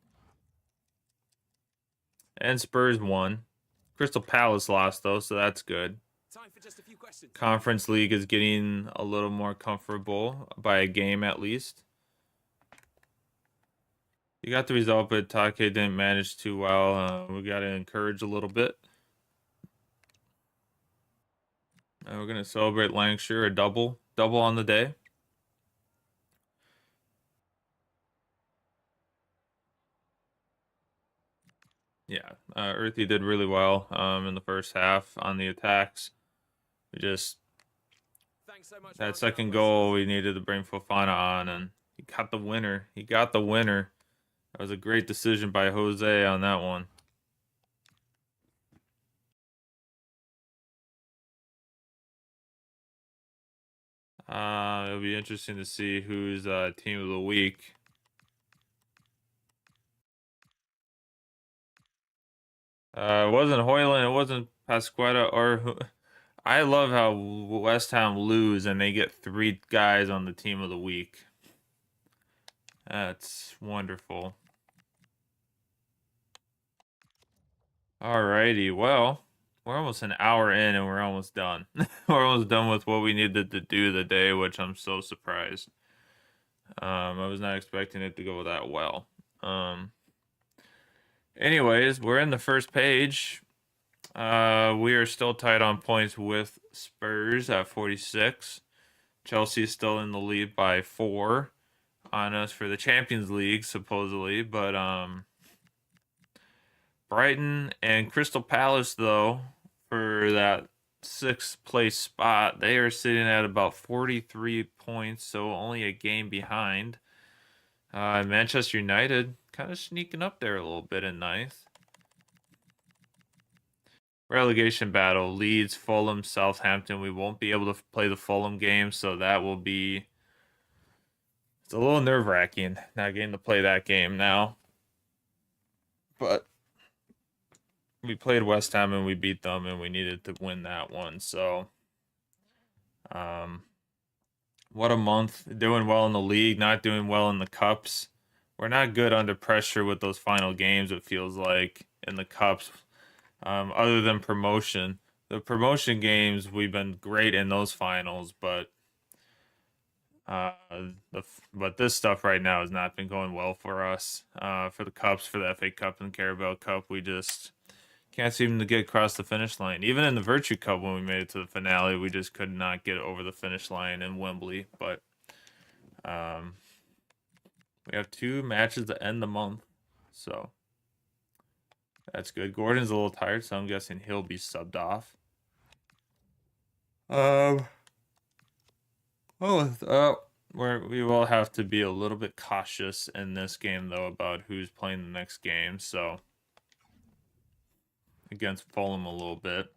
And Spurs won. Crystal Palace lost, though, so that's good. Time for just a few questions. Conference League is getting a little more comfortable by a game at least. You got the result, but Take didn't manage too well. We got to encourage a little bit. And we're going to celebrate Lancashire, a double on the day. Yeah, Earthy did really well in the first half on the attacks. We just, Thanks so much. that second goal, we needed to bring Fofana on, and he got the winner. He got the winner. That was a great decision by Jose on that one. It'll be interesting to see who's team of the week. It wasn't Hoyland, it wasn't Pasquetta, or I love how West Ham lose and they get 3 guys on the team of the week. That's wonderful. Alrighty, well, we're almost an hour in and we're almost done. We're almost done with what we needed to do today, which I'm so surprised. I was not expecting it to go that well. Anyways, we're in the first page. We are still tied on points with Spurs at 46. Chelsea is still in the lead by 4 on us for the Champions League, supposedly. But Brighton and Crystal Palace, though, for that 6th place spot, they are sitting at about 43 points, so only a game behind. Manchester United kind of sneaking up there a little bit in 9th. Relegation battle, Leeds, Fulham, Southampton. We won't be able to play the Fulham game, so that will be... It's a little nerve-wracking not getting to play that game now. But we played West Ham and we beat them, and we needed to win that one. So, what a month. Doing well in the league, not doing well in the cups. We're not good under pressure with those final games, it feels like, in the cups. Other than promotion. The promotion games, we've been great in those finals, but this stuff right now has not been going well for us. For the cups, for the FA Cup and Carabao Cup, we just can't seem to get across the finish line. Even in the Virtue Cup, when we made it to the finale, we just could not get over the finish line in Wembley. But we have 2 matches to end the month, so that's good. Gordon's a little tired, so I'm guessing he'll be subbed off. We will have to be a little bit cautious in this game, though, about who's playing the next game. So, against Fulham a little bit.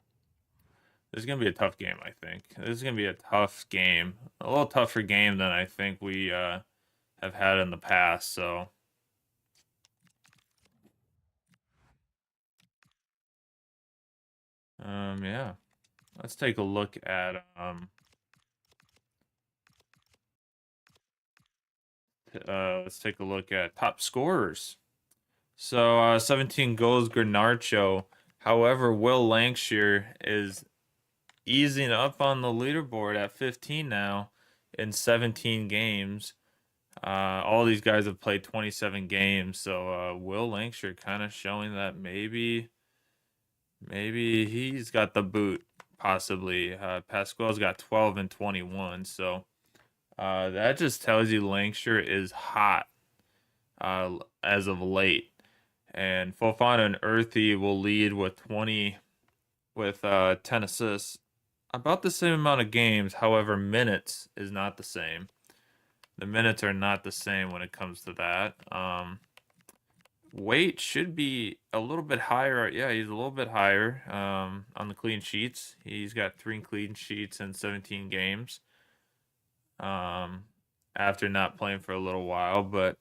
This is going to be a tough game, I think. This is going to be a tough game. A little tougher game than I think we have had in the past, so... yeah. Let's take a look at top scorers. So 17 goals, Garnacho. However, Will Lancashire is easing up on the leaderboard at 15 now in 17 games. All these guys have played 27 games, so Will Lancashire kind of showing that maybe he's got the boot, possibly. Pasquale's got 12 and 21, so that just tells you Lancashire is hot as of late. And Fofana and Earthy will lead with 10 assists. About the same amount of games, however, minutes is not the same. The minutes are not the same when it comes to that. Weight should be a little bit higher. Yeah, he's a little bit higher on the clean sheets. He's got 3 clean sheets in 17 games after not playing for a little while. But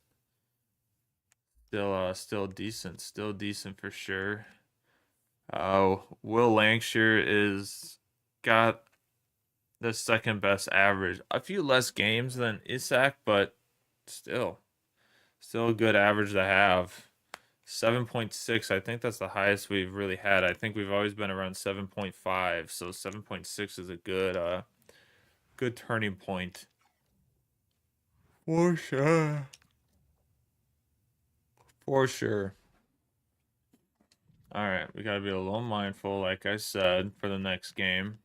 Still decent. Still decent for sure. Will Lancashire is got the second best average. A few less games than Isak, but still a good average to have. 7.6, I think that's the highest we've really had. I think we've always been around 7.5, so 7.6 is a good turning point. For sure. For sure. All right, we got to be a little mindful, like I said, for the next game.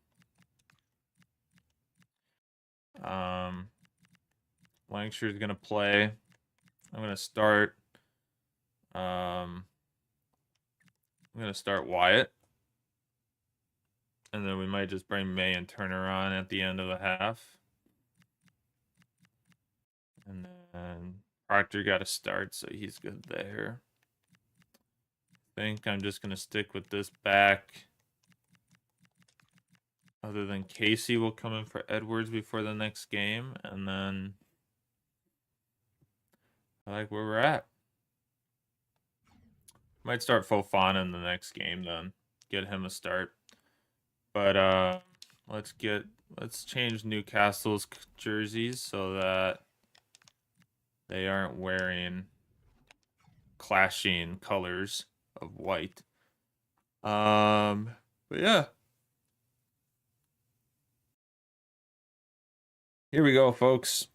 Lancashire's going to play. I'm going to start. I'm going to start Wyatt. And then we might just bring May and Turner on at the end of the half. And then Proctor got to start, so he's good there. I think I'm just going to stick with this back. Other than Casey will come in for Edwards before the next game. And then I like where we're at. Might start Fofana in the next game then. Get him a start. But let's change Newcastle's jerseys so that they aren't wearing clashing colors of white. But yeah. Here we go, folks.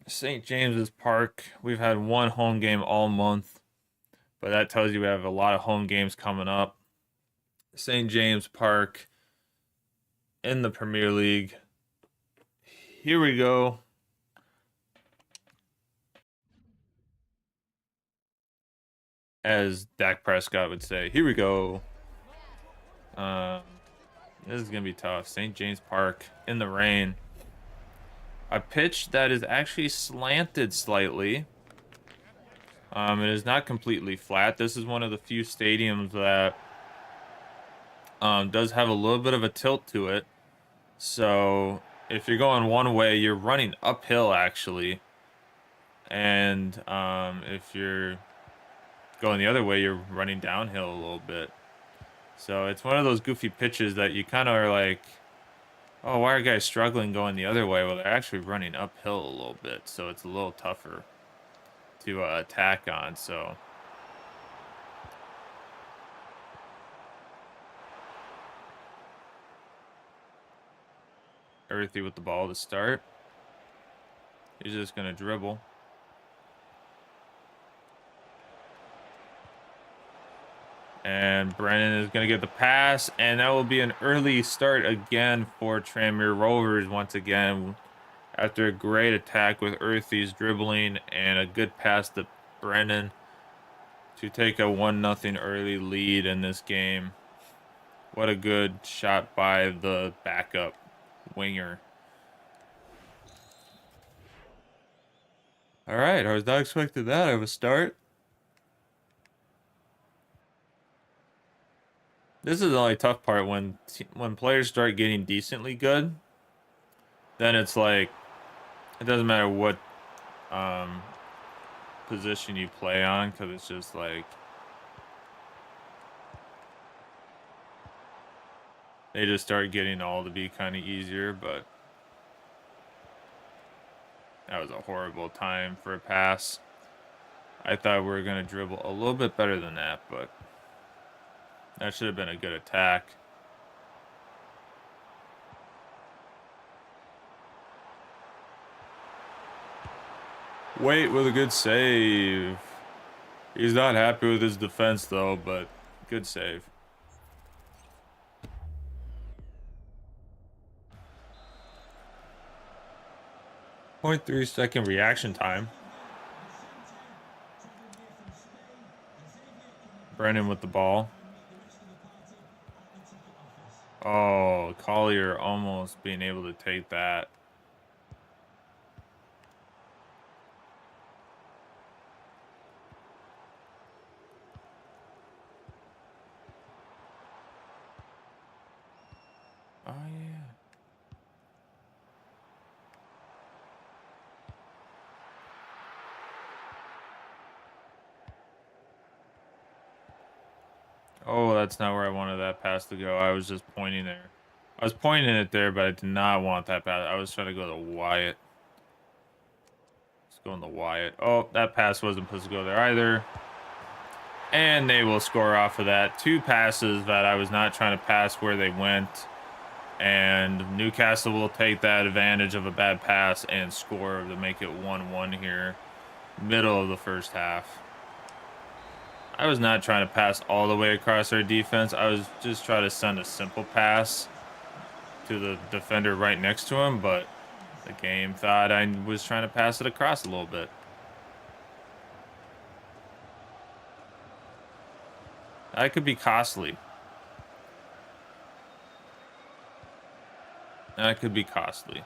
St. James's Park. We've had one home game all month, but that tells you we have a lot of home games coming up. St. James Park in the Premier League. Here we go. As Dak Prescott would say, here we go. This is going to be tough. St. James Park in the rain. A pitch that is actually slanted slightly. It is not completely flat. This is one of the few stadiums that does have a little bit of a tilt to it. So if you're going one way, you're running uphill actually. And if you're going the other way, you're running downhill a little bit. So it's one of those goofy pitches that you kind of are like, oh, why are guys struggling going the other way? Well, they're actually running uphill a little bit, so it's a little tougher to attack on. So Earthy with the ball to start. He's just going to dribble. And Brennan is going to get the pass, and that will be an early start again for Tranmere Rovers once again. After a great attack with Earthy's dribbling and a good pass to Brennan to take a 1-0 early lead in this game. What a good shot by the backup winger. All right, I was not expecting that of a start. This is the only tough part when players start getting decently good. Then it's like it doesn't matter what position you play on, because it's just like they just start getting all to be kind of easier. But that was a horrible time for a pass. I thought we were going to dribble a little bit better than that, but that should have been a good attack. Wait with a good save. He's not happy with his defense, though, but good save. .3-second reaction time. Brennan with the ball. Oh, Collier almost being able to take that. Oh, yeah. that's not where I wanted that pass to go. I was just pointing there. I was pointing it there, but I did not want that pass. I was trying to go to Wyatt. Let's go in the Wyatt. Oh, that pass wasn't supposed to go there either. And they will score off of that. 2 passes that I was not trying to pass where they went. And Newcastle will take that advantage of a bad pass and score to make it 1-1 here. Middle of the first half. I was not trying to pass all the way across our defense. I was just trying to send a simple pass to the defender right next to him, but the game thought I was trying to pass it across a little bit. That could be costly. That could be costly.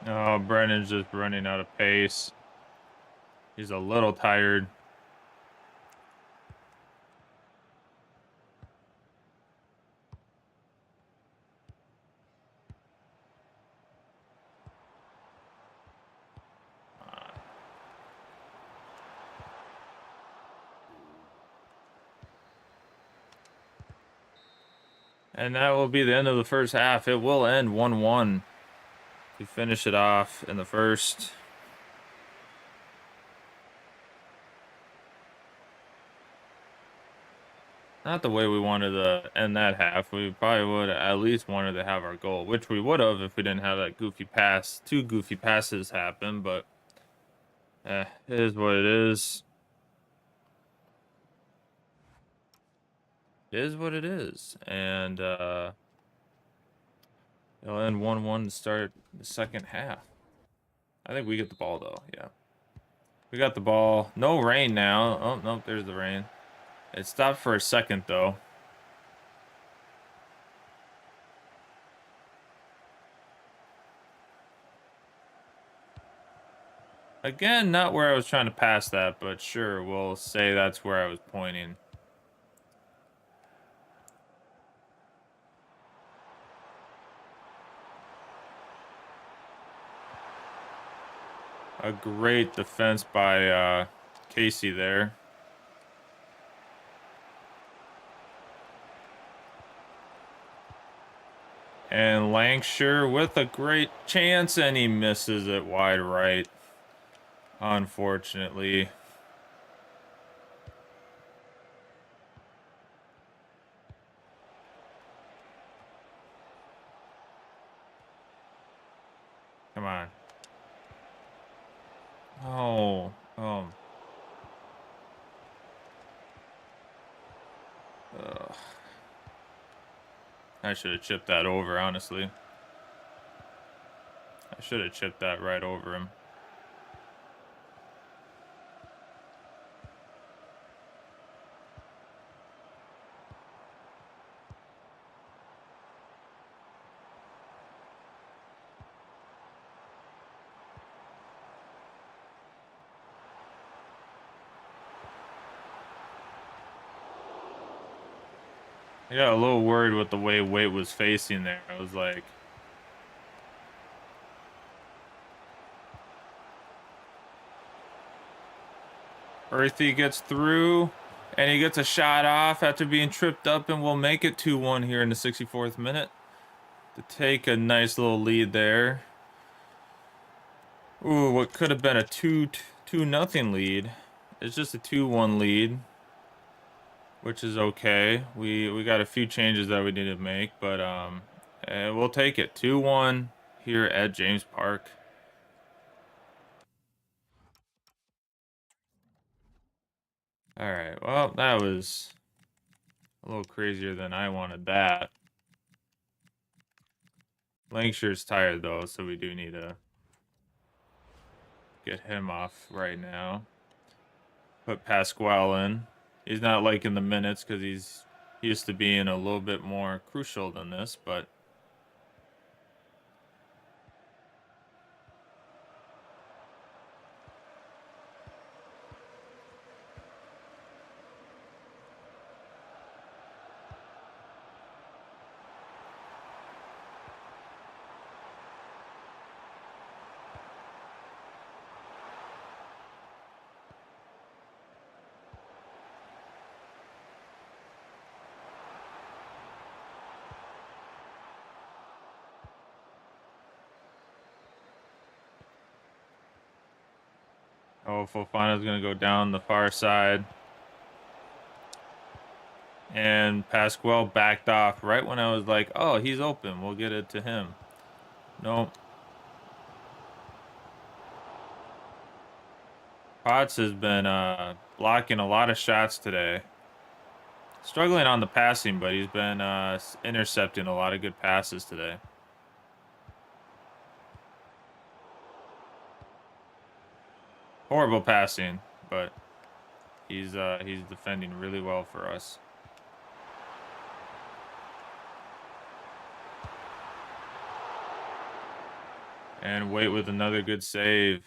Oh, Brennan's just running out of pace. He's a little tired. And that will be the end of the first half. It will end 1-1. To finish it off in the first. Not the way we wanted to end that half. We probably would at least wanted to have our goal, which we would have if we didn't have that goofy pass. 2 goofy passes happen, but it is what it is. It is what it is. And it'll end 1-1 to start the second half. I think we get the ball, though. Yeah. We got the ball. No rain now. Oh, no, there's the rain. It stopped for a second, though. Again, not where I was trying to pass that, but sure, we'll say that's where I was pointing. A great defense by Casey there. And Lancashire with a great chance, and he misses it wide right. Unfortunately. Come on. Oh, I should have chipped that over, honestly. I should have chipped that right over him. I got a little worried with the way Waite was facing there. I was like... Earthy gets through, and he gets a shot off after being tripped up, and we'll make it 2-1 here in the 64th minute to take a nice little lead there. Ooh, what could have been a 2-2 2-0 lead. It's just a 2-1 lead, which is okay. We got a few changes that we need to make, but we'll take it. 2-1 here at James Park. All right. Well, that was a little crazier than I wanted that. Lankshire's tired though, so we do need to get him off right now. Put Pasquale in. He's not liking the minutes because he's used to being a little bit more crucial than this, but oh, Fofana's going to go down the far side. And Pasquale backed off right when I was like, oh, he's open. We'll get it to him. Nope. Potts has been blocking a lot of shots today. Struggling on the passing, but he's been intercepting a lot of good passes today. Horrible passing, but he's defending really well for us. And Waite with another good save.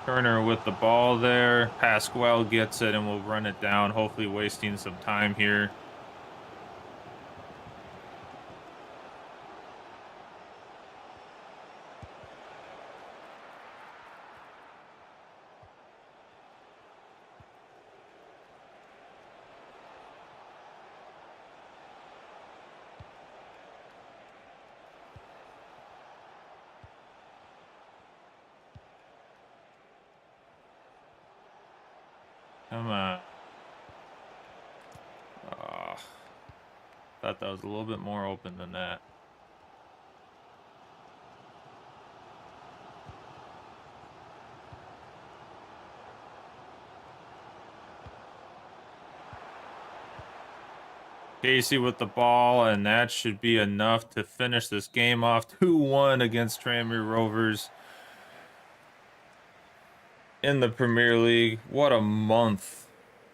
Turner with the ball there. Pasquale gets it and we'll run it down, hopefully wasting some time here. Come on. Oh, thought that was a little bit more open than that. Casey with the ball, and that should be enough to finish this game off 2-1 against Tranmere Rovers in the Premier League. What a month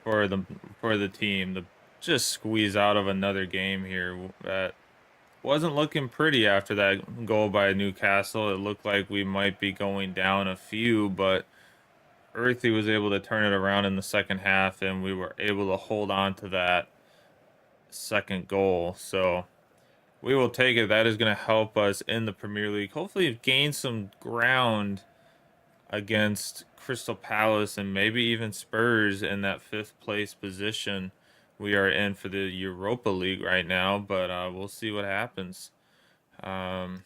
for the team to just squeeze out of another game here. That wasn't looking pretty after that goal by Newcastle. It looked like we might be going down a few, but Earthy was able to turn it around in the second half, and we were able to hold on to that second goal. So we will take it. That is going to help us in the Premier League. Hopefully gain some ground against Crystal Palace and maybe even Spurs in that 5th place position we are in for the Europa League right now, but we'll see what happens. We'll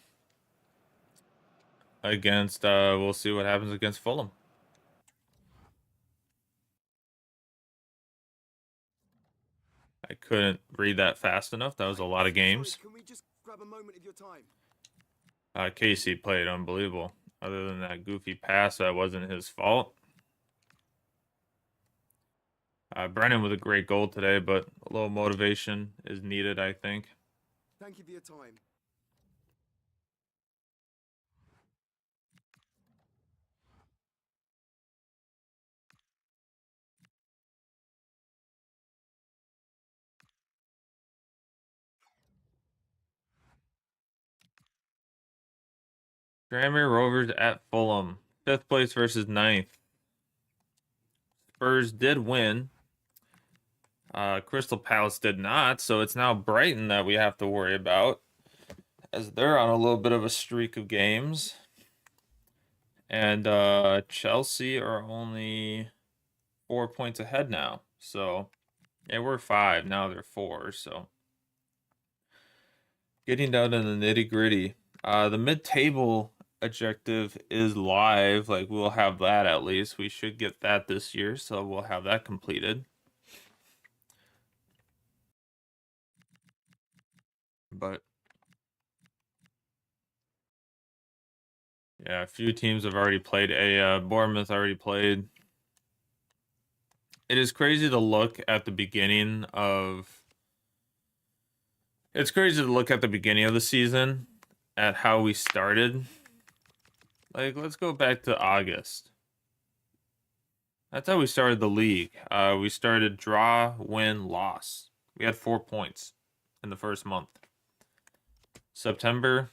see what happens against Fulham. I couldn't read that fast enough. That was a lot of games. Can we just grab a moment of your time? Casey played unbelievable. Other than that goofy pass, that wasn't his fault. Brennan with a great goal today, but a little motivation is needed, I think. Thank you for your time. Tranmere Rovers at Fulham. 5th place versus 9th. Spurs did win. Crystal Palace did not, so it's now Brighton that we have to worry about, as they're on a little bit of a streak of games. And Chelsea are only 4 points ahead now. So, yeah, we're 5. Now they're 4. So, getting down to the nitty-gritty. The mid-table objective is live. Like, we'll have that at least. We should get that this year. So, we'll have that completed. But yeah, a few teams have already played. Bournemouth already played. It is crazy to look at the beginning of. It's crazy to look at the beginning of the season at how we started. Like, let's go back to August. That's how we started the league. We started draw, win, loss. We had 4 points in the first month. September,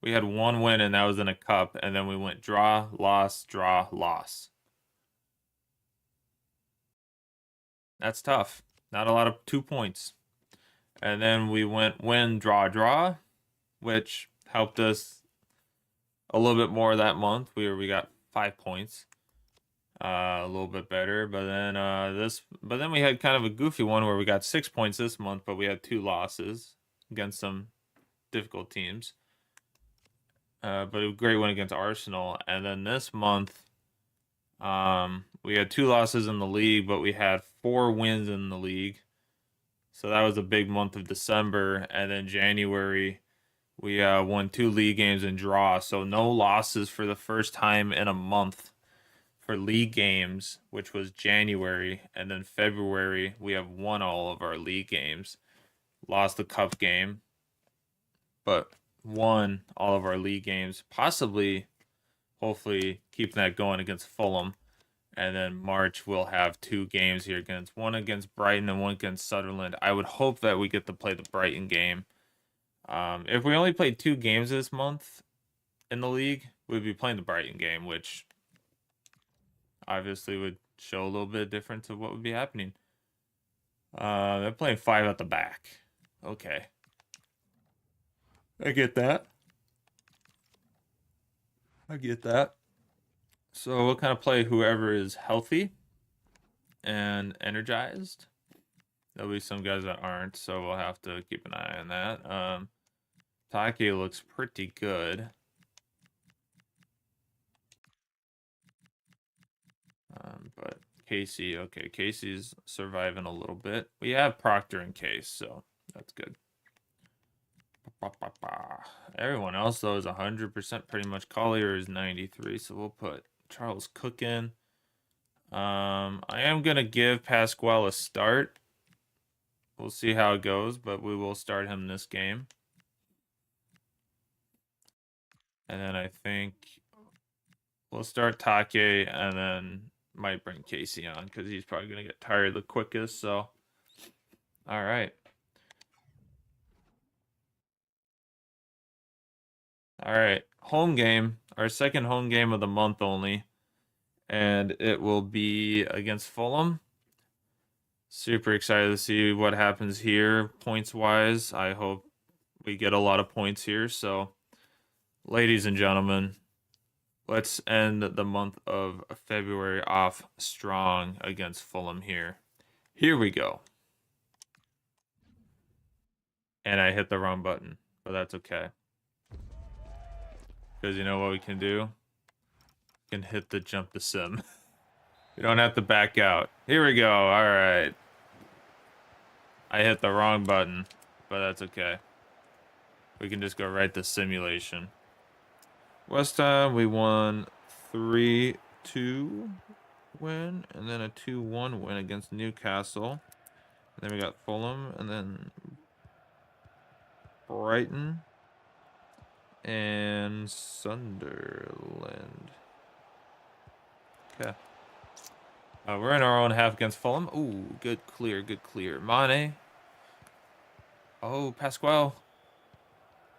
we had 1 win, and that was in a cup. And then we went draw, loss, draw, loss. That's tough. Not a lot of 2 points. And then we went win, draw, draw, which helped us a little bit more that month. We got 5 points. A little bit better, but then we had kind of a goofy one where we got 6 points this month, but we had 2 losses against some difficult teams. But a great win against Arsenal. And then this month, we had 2 losses in the league, but we had 4 wins in the league. So that was a big month of December. And then January, we won 2 league games and draw. So no losses for the first time in a month for league games, which was January. And then February, we have won all of our league games. Lost the cup game, but won all of our league games. Possibly, hopefully, keeping that going against Fulham. And then March, we'll have 2 games here one against Brighton and one against Sunderland. I would hope that we get to play the Brighton game. If we only played 2 games this month in the league, we'd be playing the Brighton game, which obviously would show a little bit of difference of what would be happening. They're playing 5 at the back. Okay. I get that. So we'll kind of play whoever is healthy and energized. There'll be some guys that aren't, so we'll have to keep an eye on that. Take looks pretty good. But Casey, okay, Casey's surviving a little bit. We have Proctor and Case, so that's good. Everyone else, though, is 100% pretty much. Collier is 93, so we'll put Charles Cook in. I am going to give Pasquale a start. We'll see how it goes, but we will start him this game. And then I think we'll start Take and then might bring Casey on because he's probably going to get tired the quickest. So, all right. All right. Home game, our second home game of the month only. And it will be against Fulham. Super excited to see what happens here points-wise. I hope we get a lot of points here. So, ladies and gentlemen, let's end the month of February off strong against Fulham here. Here we go. And I hit the wrong button, but that's okay. Because you know what we can do? We can hit the jump to sim. We don't have to back out. Here we go. All right. I hit the wrong button, but that's okay. We can just go right to simulation. West Ham, we won 3-2 win, and then a 2-1 win against Newcastle. And then we got Fulham, and then Brighton, and Sunderland. Okay. We're in our own half against Fulham. Ooh, good clear. Mane. Oh, Pasquale.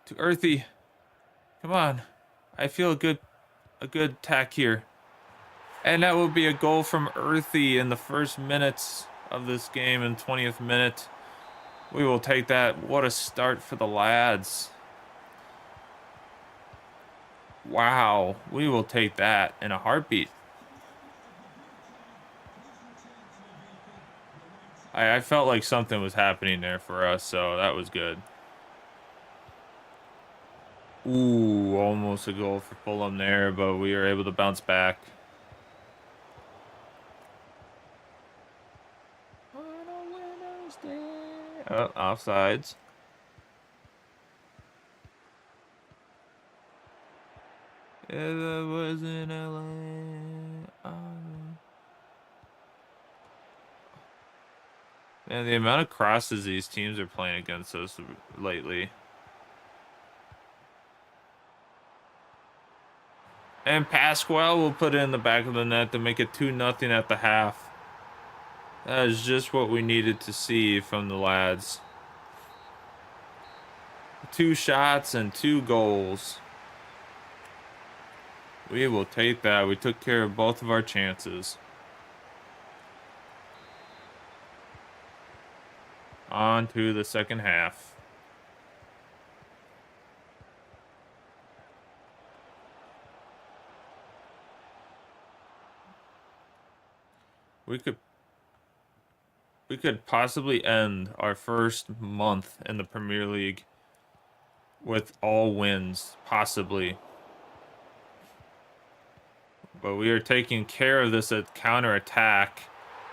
To Earthy. Come on. I feel a good tack here. And that will be a goal from Earthy in the first minutes of this game in 20th minute. We will take that. What a start for the lads. Wow, we will take that in a heartbeat. I felt like something was happening there for us, so that was good. Ooh, almost a goal for Fulham there, but we were able to bounce back. Oh, offsides. If I was in LA, man, the amount of crosses these teams are playing against us lately. And Pasquale will put it in the back of the net to make it 2-0 at the half. That is just what we needed to see from the lads. 2 shots and 2 goals. We will take that. We took care of both of our chances. On to the second half. We could possibly end our first month in the Premier League with all wins, possibly. But we are taking care of this at counter-attack.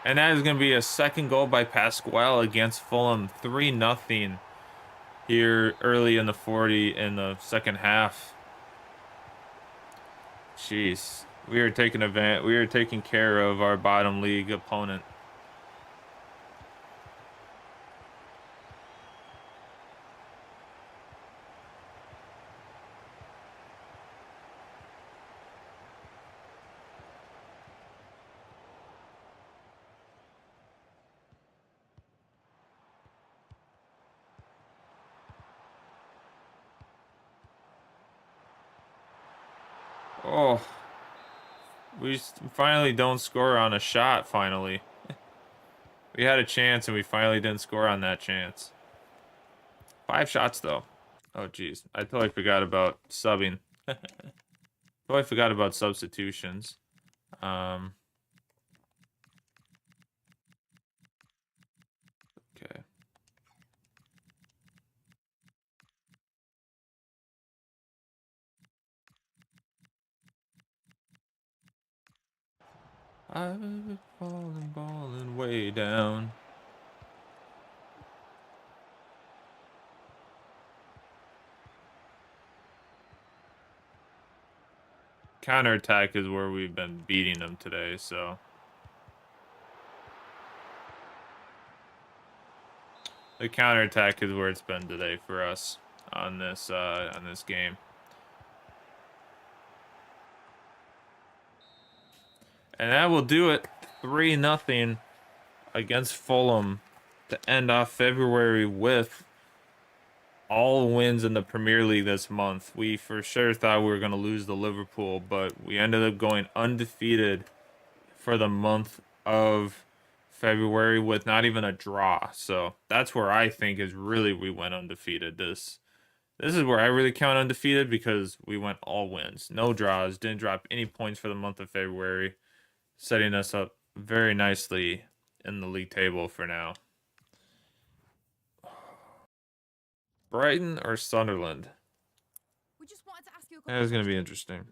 And that is going to be a second goal by Pasquale against Fulham. 3-0 here early in the 40 in the second half. Jeez. We are taking care of our bottom league opponent. Oh, we finally don't score on a shot, finally. We had a chance and we finally didn't score on that chance. 5 shots, though. Oh, geez. I totally forgot about subbing. Totally forgot about substitutions. Okay. I've been balling way down. Counterattack is where we've been beating them today, so. The counterattack is where it's been today for us on this game. And that will do it. 3-0 against Fulham to end off February with all wins in the Premier League this month. We for sure thought we were going to lose to Liverpool, but we ended up going undefeated for the month of February with not even a draw. So that's where I think is really we went undefeated. This is where I really count undefeated because we went all wins. No draws, didn't drop any points for the month of February, setting us up very nicely in the league table for now. Brighton or Sunderland? We just wanted to ask you a That is going to be interesting.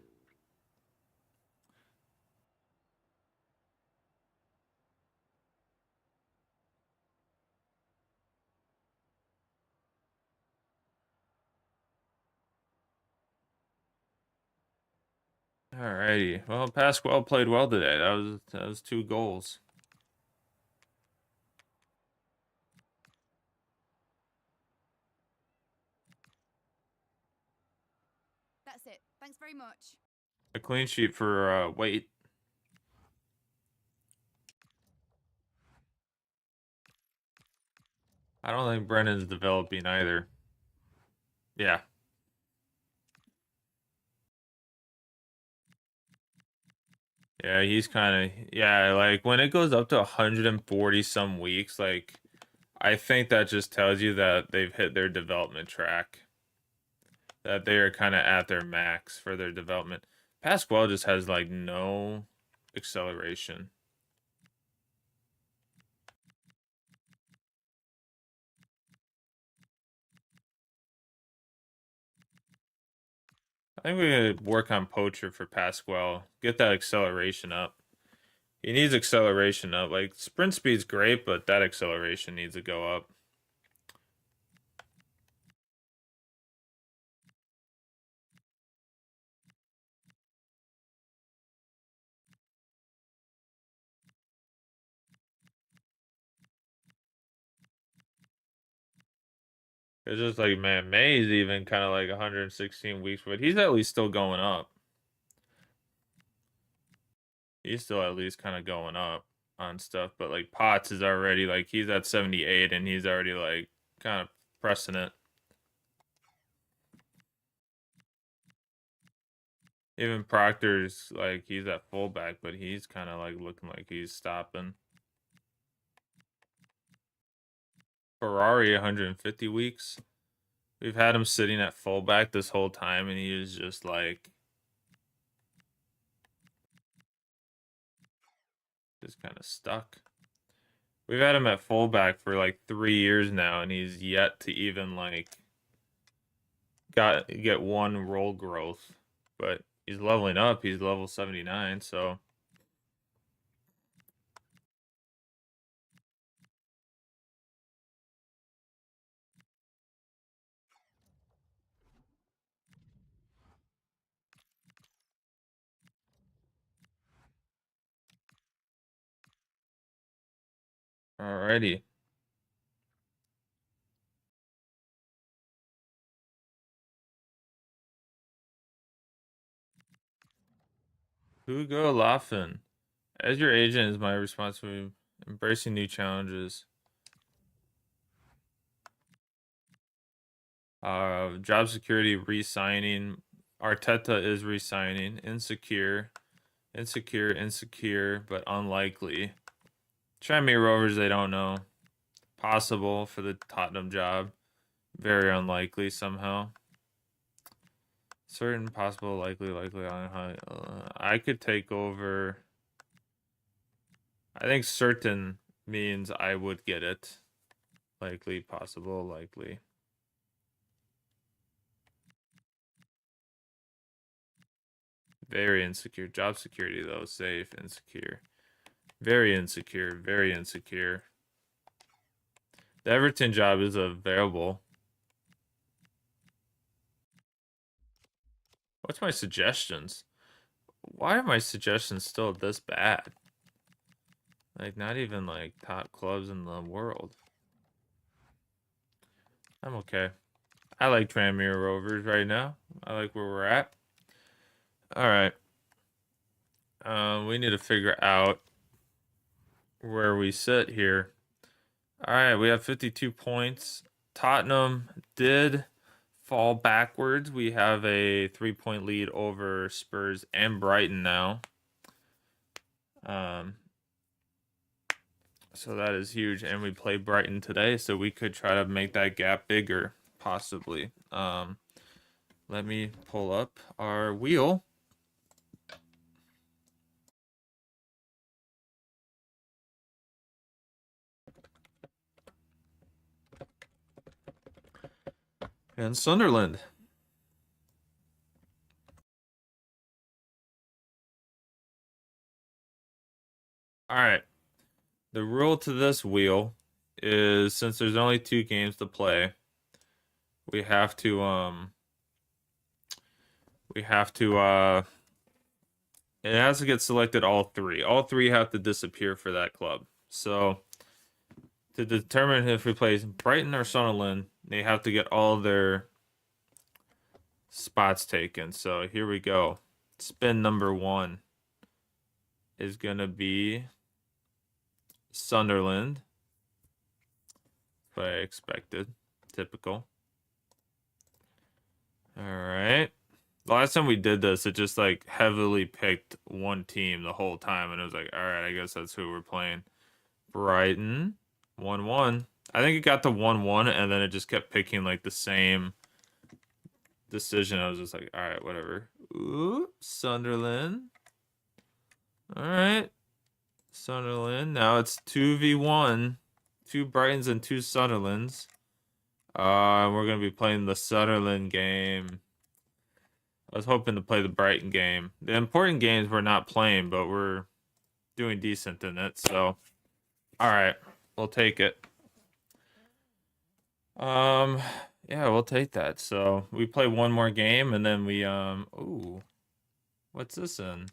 Alrighty. Well, Pasquale played well today. That was 2 goals. That's it. Thanks very much. A clean sheet for Waite. I don't think Brennan's developing either. Yeah. Yeah, he's kind of, yeah, like when it goes up to 140 some weeks, like I think that just tells you that they've hit their development track. that they are kind of at their max for their development. Pasquale just has like no acceleration. I think we could work on Poacher for Pasquale. Get that acceleration up. He needs acceleration up. Like, sprint speed's great, but that acceleration needs to go up. It's just like, man, May's even kind of like 116 weeks, but he's at least still going up. He's still at least kind of going up on stuff, but like Potts is already like, he's at 78 and he's already like kind of pressing it. Even Proctor's like, he's at fullback, but he's kind of like looking like he's stopping. Ferrari 150 weeks. We've had him sitting at fullback this whole time, and he is just like, just kind of stuck. We've had him at fullback for like 3 years now, and he's yet to even like get one role growth. But he's leveling up. He's level 79, so. Alrighty. Hugo Laffen. As your agent, is my responsibility embracing new challenges. Job security re-signing. Arteta is re-signing. Insecure, but unlikely. Tranmere Rovers, they don't know. Possible for the Tottenham job. Very unlikely somehow. Certain, possible, likely. I could take over. I think certain means I would get it. Likely, possible, likely. Very insecure. Job security, though. Safe, insecure. Very insecure. Very insecure. The Everton job is available. What's my suggestions? Why are my suggestions still this bad? Like, not even, like, top clubs in the world. I'm okay. I like Tranmere Rovers right now. I like where we're at. Alright. We need to figure out where we sit here. Alright, we have 52 points. Tottenham did fall backwards. We have a 3-point lead over Spurs and Brighton now. So that is huge. And we play Brighton today, so we could try to make that gap bigger, possibly. Let me pull up our wheel. And Sunderland. All right. The rule to this wheel is, since there's only 2 games to play, we have to it has to get selected all 3. All 3 have to disappear for that club. So to determine if we play Brighton or Sunderland, they have to get all their spots taken. So here we go. Spin number 1 is going to be Sunderland. What I expected. Typical. All right. The last time we did this, it just like heavily picked one team the whole time, and it was like, all right, I guess that's who we're playing. Brighton, 1-1. I think it got to 1-1, and then it just kept picking like the same decision, I was just like, all right, whatever. Ooh, Sunderland. All right. Sunderland. Now it's 2v1. 2 Brightons and 2 Sunderlands. We're going to be playing the Sunderland game. I was hoping to play the Brighton game. The important games we're not playing, but we're doing decent in it. So, all right, we'll take it. Yeah, we'll take that. So we play one more game, and then we ooh, what's this in?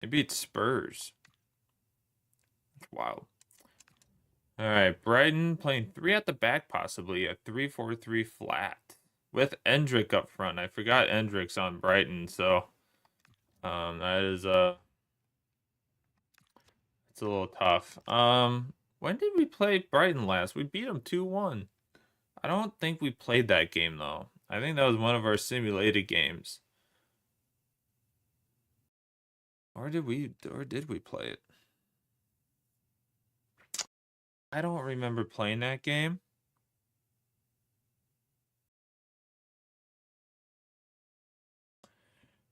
It beat Spurs. Wow. All right, Brighton playing 3 at the back, possibly a 3-4-3 flat with Endrick up front. I forgot Endrick's on Brighton, so that is it's a little tough. When did we play Brighton last? We beat them 2-1. I don't think we played that game though. I think that was one of our simulated games. Or did we play it? I don't remember playing that game.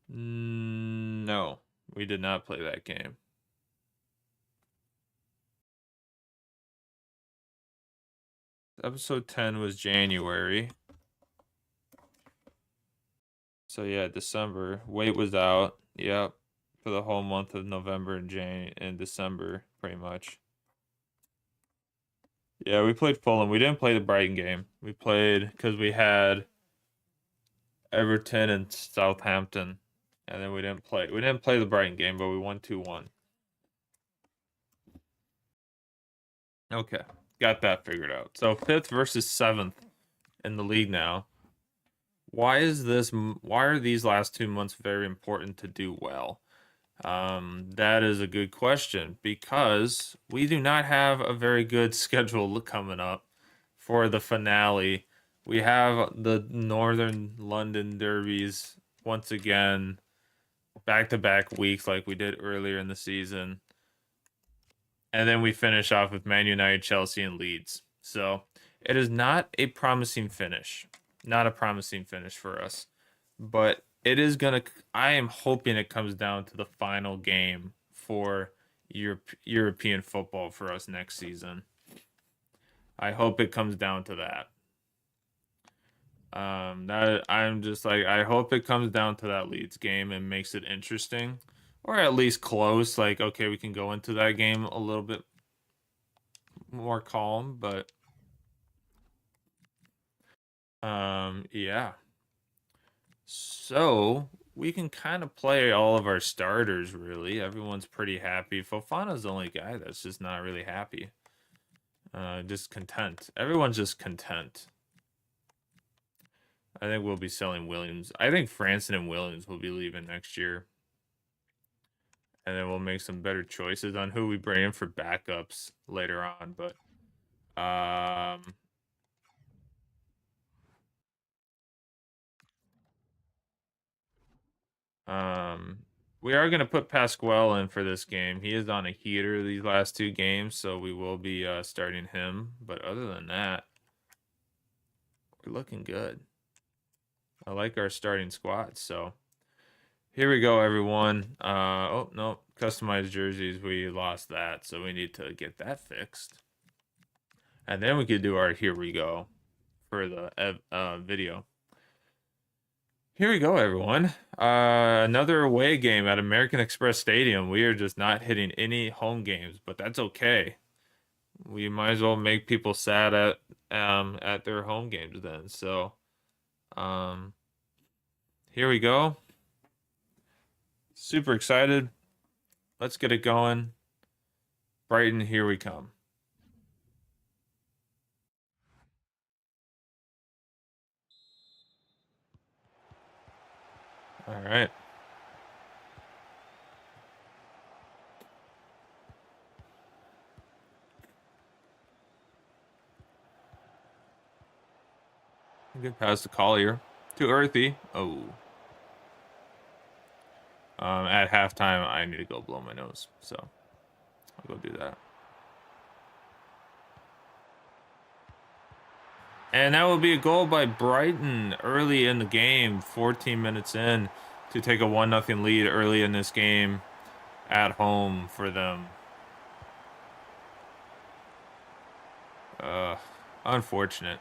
No, we did not play that game. Episode 10 was January. So yeah, December. Wait was out. Yep. For the whole month of November and December, pretty much. Yeah, we played Fulham. We didn't play the Brighton game. We played because we had Everton and Southampton. And then we didn't play the Brighton game, but we won 2-1. Okay. Got that figured out. So 5th versus 7th in the league now. Why are these last 2 months very important to do well? That is a good question because we do not have a very good schedule coming up for the finale. We have the Northern London derbies once again, back-to-back weeks like we did earlier in the season. And then we finish off with Man United, Chelsea, and Leeds. So it is not a promising finish. Not a promising finish for us. But it is I am hoping it comes down to the final game for European football for us next season. I hope it comes down to that. I'm just like, I hope it comes down to that Leeds game and makes it interesting. Or at least close. Like, okay, we can go into that game a little bit more calm, but yeah. So we can kind of play all of our starters, really. Everyone's pretty happy. Fofana's the only guy that's just not really happy. Just content. Everyone's just content. I think we'll be selling Williams. I think Franson and Williams will be leaving next year. And then we'll make some better choices on who we bring in for backups later on. But we are going to put Pasquale in for this game. He is on a heater these last 2 games, so we will be starting him. But other than that, we're looking good. I like our starting squad. So here we go, everyone. Oh, no. Customized jerseys. We lost that, so we need to get that fixed. And then we could do our here we go for the video. Here we go, everyone. Another away game at American Express Stadium. We are just not hitting any home games, but that's okay. We might as well make people sad at their home games then. So, here we go. Super excited. Let's get it going. Brighton, here we come. All right. Good pass to Collier. Too earthy. Oh. At halftime, I need to go blow my nose. So, I'll go do that. And that will be a goal by Brighton early in the game, 14 minutes in, to take a 1-0 lead early in this game at home for them. Unfortunate.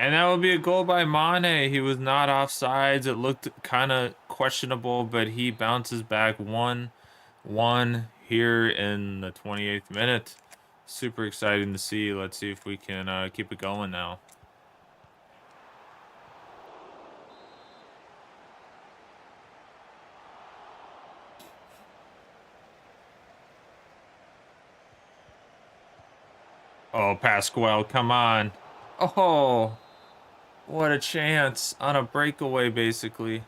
And that would be a goal by Mane. He was not offsides. It looked kind of questionable, but he bounces back 1-1 here in the 28th minute. Super exciting to see. Let's see if we can keep it going now. Oh, Pasquale, come on. Oh, what a chance on a breakaway, basically.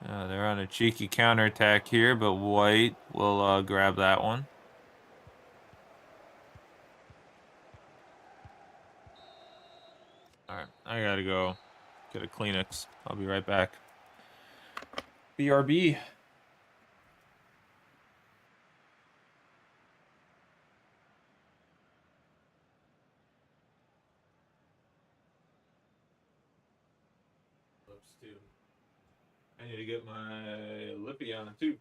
They're on a cheeky counterattack here, but White will grab that one. All right, I gotta go get a Kleenex. I'll be right back. BRB. Lips too. I need to get my lippy on too.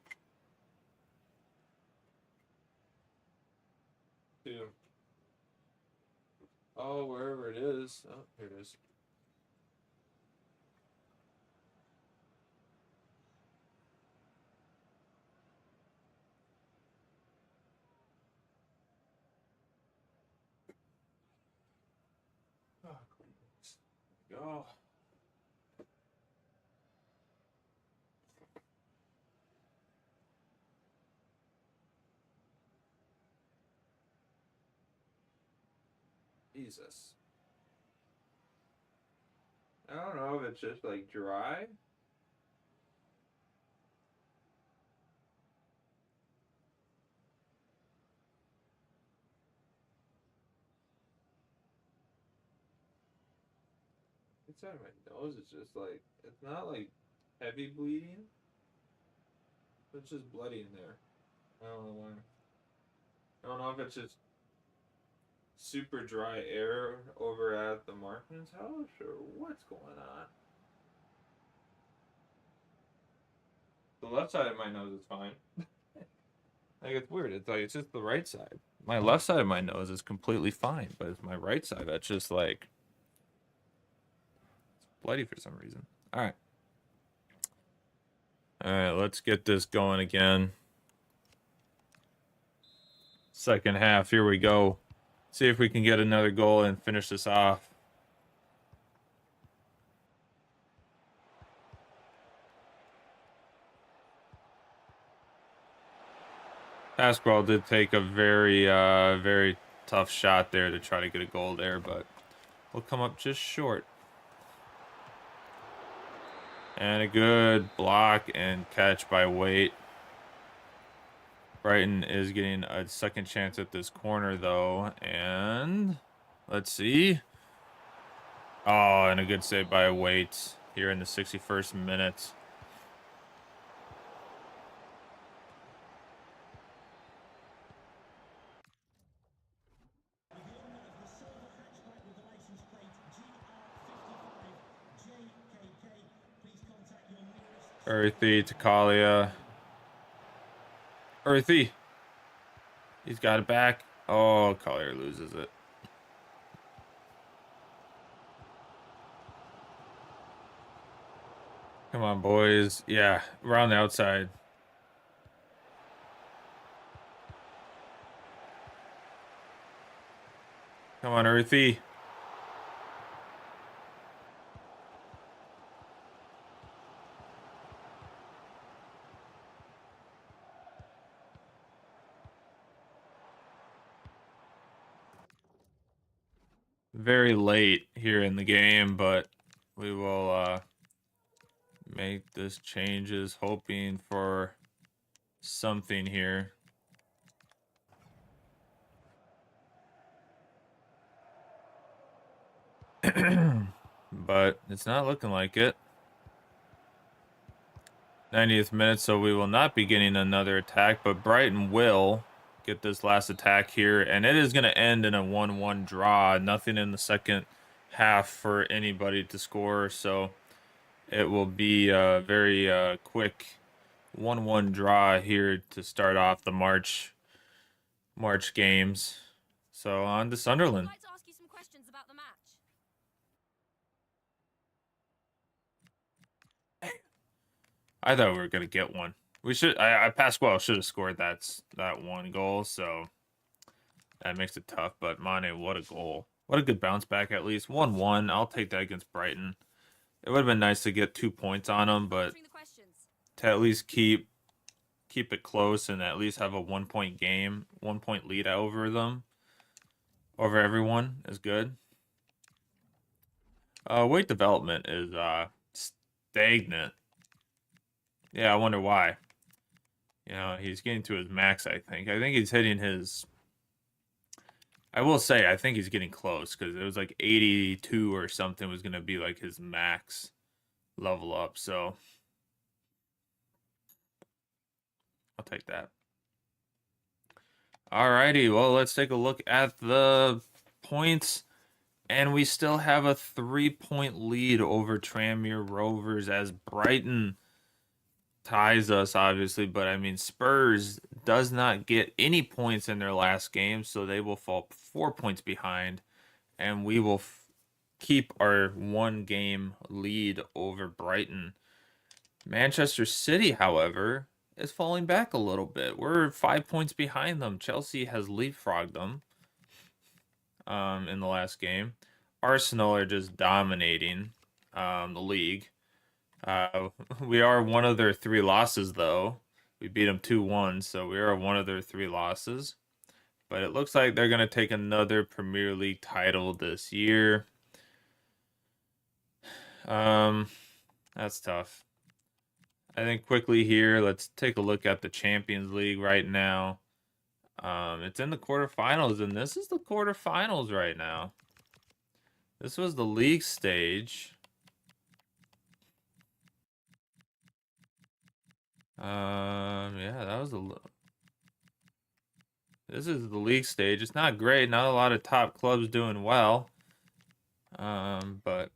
Oh, wherever it is. Oh, here it is. Oh, go. Jesus. I don't know if it's just like dry. Inside my nose, it's just like, it's not like heavy bleeding. It's just bloody in there. I don't know why. I don't know if it's just super dry air over at the Markman's house or what's going on. The left side of my nose is fine. Like, it's weird. It's like, it's just the right side. My left side of my nose is completely fine, but it's my right side that's just like, it's bloody for some reason. All right. All right, let's get this going again. Second half, here we go. See if we can get another goal and finish this off. Pasquale did take a very tough shot there to try to get a goal there, but we'll come up just short. And a good block and catch by Waite. Brighton is getting a second chance at this corner, though. And let's see. Oh, and a good save by Waite here in the 61st minute. Earthy to Kalia. Earthy. He's got it back. Oh, Collier loses it. Come on, boys. Yeah, around the outside. Come on, Earthy. very late here in the game, but we will make this changes, hoping for something here. But it's not looking like it. 90th minute, so we will not be getting another attack, but Brighton will get this last attack here, and it is going to end in a 1-1 draw. Nothing in the second half for anybody to score, so it will be a very quick 1-1 draw here to start off the March games. So on to Sunderland. I'd like to ask you some questions about the match. I thought we were gonna get one. We should. Pasquale should have scored that one goal, so that makes it tough. But Mane, what a goal! What a good bounce back. At least 1-1. I'll take that against Brighton. It would have been nice to get 2 points on them, but Answering the questions. to at least keep it close and at least have a 1-point game, 1-point lead over them, over everyone is good. Weight development is stagnant. Yeah, I wonder why. You know, he's getting to his max, I think. I think he's hitting his... I will say, I think he's getting close, because it was like 82 or something was going to be like his max level up, so... I'll take that. Alrighty, well, let's take a look at the points. And we still have a 3-point lead over Tranmere Rovers as Brighton ties us, obviously, but I mean Spurs does not get any points in their last game, so they will fall 4 points behind, and we will keep our 1-game lead over Brighton. Manchester City, however, is falling back a little bit. We're 5 points behind them. Chelsea has leapfrogged them in the last game. Arsenal are just dominating the league. We are one of their 3 losses, though. We beat them 2-1, so we are one of their 3 losses. But it looks like they're going to take another Premier League title this year. That's tough. I think quickly here, let's take a look at the Champions League right now. It's in the quarterfinals, and this is the quarterfinals right now. This was the league stage. Yeah, that was this is the league stage. It's not great. Not a lot of top clubs doing well. But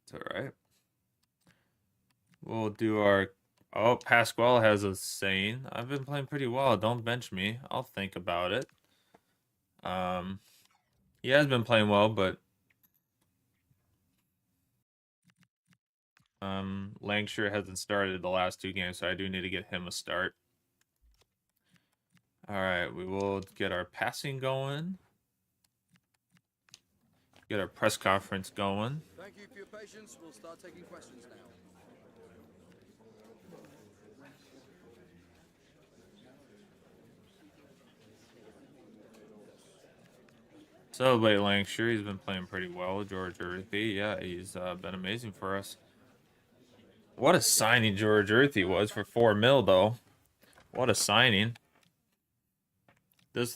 it's all right. We'll do our... Oh, Pasquale has a saying. I've been playing pretty well. Don't bench me. I'll think about it. He has been playing well, but Lancashire hasn't started the last 2 games, so I do need to get him a start. All right, we will get our passing going. Get our press conference going. Thank you for your patience. We'll start taking questions now. Celebrate Lancashire. He's been playing pretty well. George Earthy, yeah, he's been amazing for us. What a signing George Earthy was for 4 mil, though. What a signing. This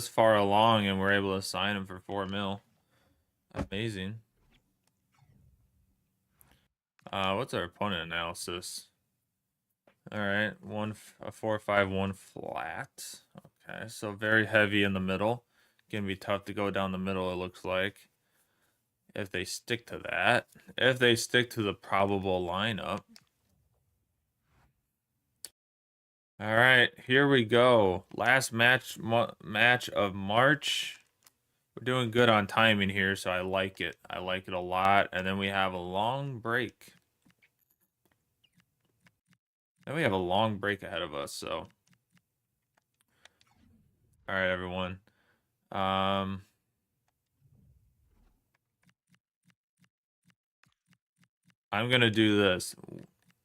far along, and we're able to sign him for 4 mil. Amazing. What's our opponent analysis? All right, a 4-5-1 flat. Okay, so very heavy in the middle. Gonna be tough to go down the middle, it looks like. If they stick to that. If they stick to the probable lineup. All right, here we go. Last match of March. We're doing good on timing here, so I like it. I like it a lot. And then we have a long break. Then we have a long break ahead of us, so. All right, everyone. I'm gonna do this.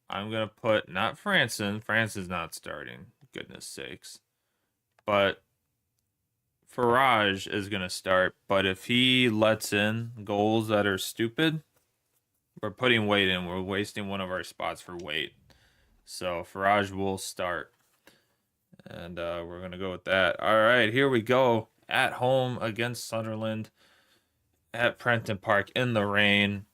I'm gonna put not Franson. Franson's not starting. Goodness sakes. But Faraj is going to start, but if he lets in goals that are stupid, we're putting Wade in. We're wasting one of our spots for Wade. So Faraj will start. And we're going to go with that. All right, here we go. At home against Sunderland at Prenton Park in the rain.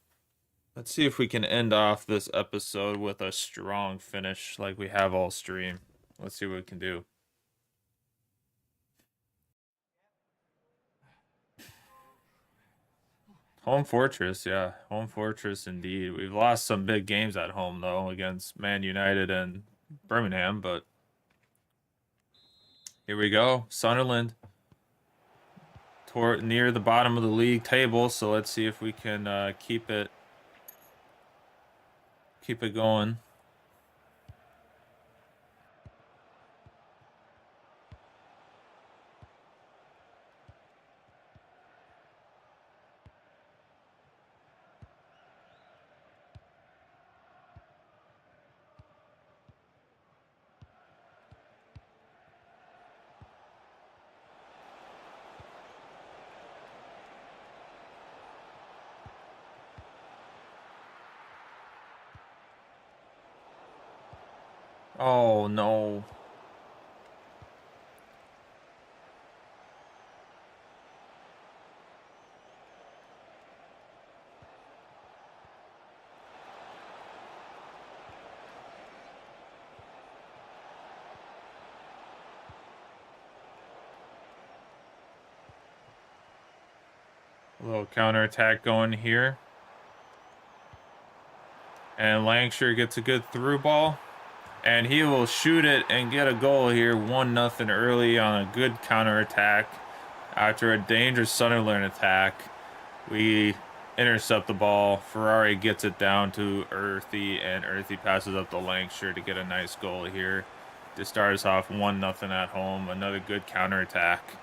Let's see if we can end off this episode with a strong finish like we have all stream. Let's see what we can do. Home fortress, yeah. Home fortress indeed. We've lost some big games at home, though, against Man United and Birmingham, but here we go. Sunderland near the bottom of the league table, so let's see if we can keep it going. Oh, no. A little counterattack going here. And Lancashire gets a good through ball. And he will shoot it and get a goal here. 1-0 early on a good counterattack. After a dangerous Sunderland attack, we intercept the ball. Ferrari gets it down to Earthy, and Earthy passes up to Lancashire to get a nice goal here to start us off 1-0 at home. Another good counterattack.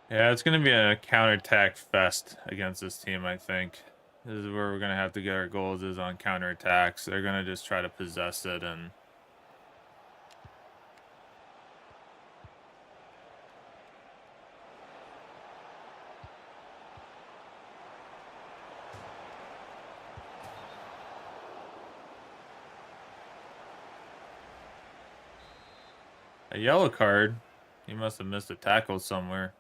Yeah, it's going to be a counterattack fest against this team, I think. This is where we're going to have to get our goals is on counterattacks. They're going to just try to possess it and... A yellow card? He must have missed a tackle somewhere.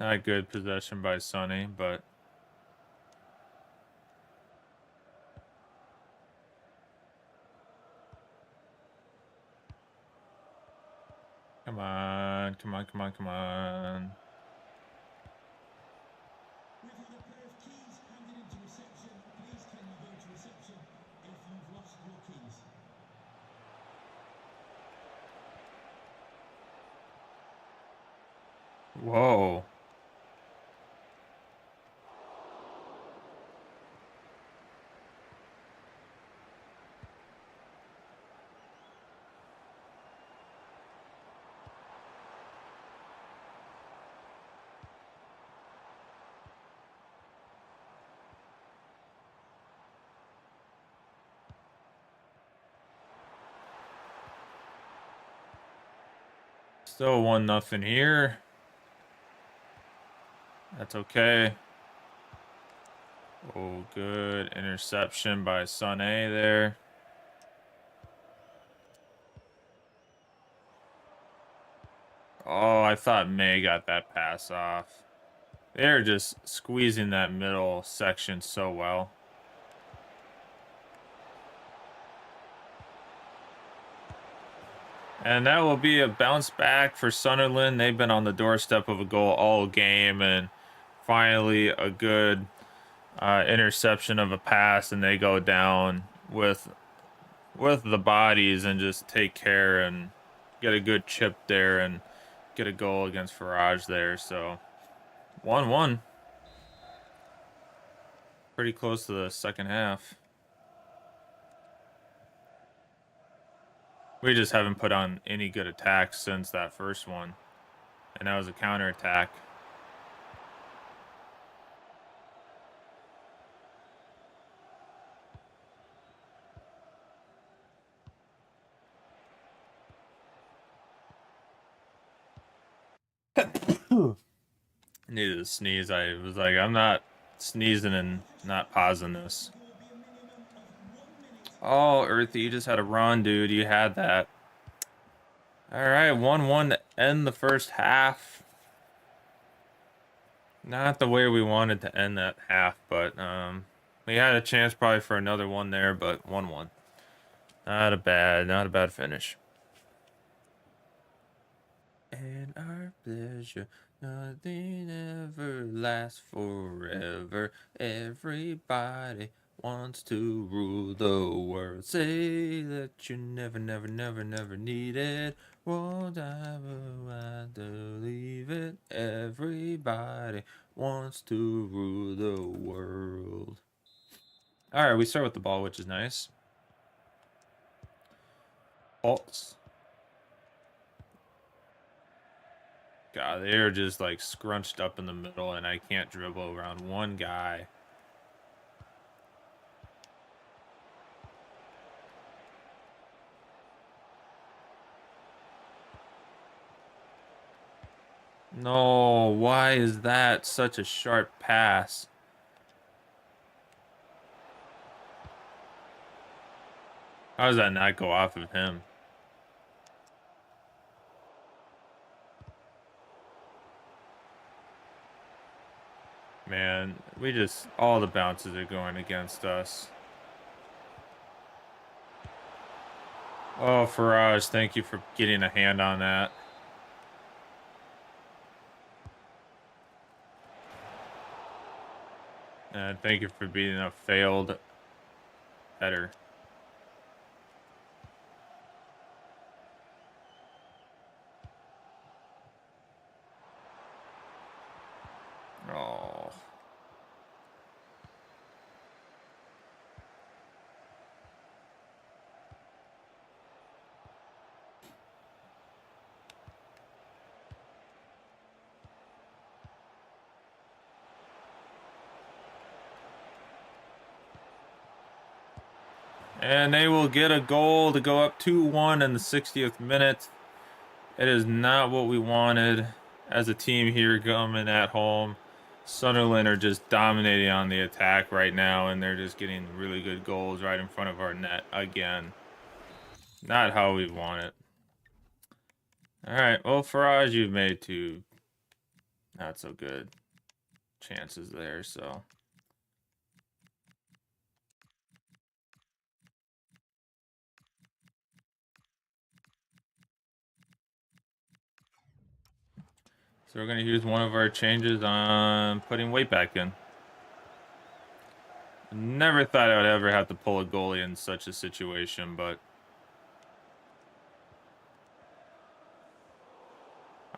Not good possession by Sonny, but... Come on, come on, come on, come on. Whoa. Still 1-0 here. That's okay. Oh, good interception by Son A there. Oh, I thought May got that pass off. They're just squeezing that middle section so well. And that will be a bounce back for Sunderland. They've been on the doorstep of a goal all game, and finally a good interception of a pass, and they go down with the bodies and just take care and get a good chip there and get a goal against Farage there. So 1-1. Pretty close to the second half. We just haven't put on any good attacks since that first one. And that was a counterattack. Needed to sneeze. I was like, I'm not sneezing and not pausing this. Oh, Earthy, you just had a run, dude. You had that. All right, 1-1 to end the first half. Not the way we wanted to end that half, but we had a chance probably for another one there, but 1-1. Not a bad finish. And our pleasure, nothing ever lasts forever. Everybody wants to rule the world. Say that you never need it. Won't ever leave it. Everybody wants to rule the world. All right, we start with the ball, which is nice. Pulse. God, they're just like scrunched up in the middle, and I can't dribble around one guy. No, why is that such a sharp pass? How does that not go off of him? Man, all the bounces are going against us. Oh, Farage, thank you for getting a hand on that. And thank you for being a failed header. Oh. And they will get a goal to go up 2-1 in the 60th minute. It is not what we wanted as a team here coming at home. Sunderland are just dominating on the attack right now, and they're just getting really good goals right in front of our net again. Not how we want it. All right, well, Farage, you've made two not so good chances there, so... So we're going to use one of our changes on putting weight back in. Never thought I would ever have to pull a goalie in such a situation, but...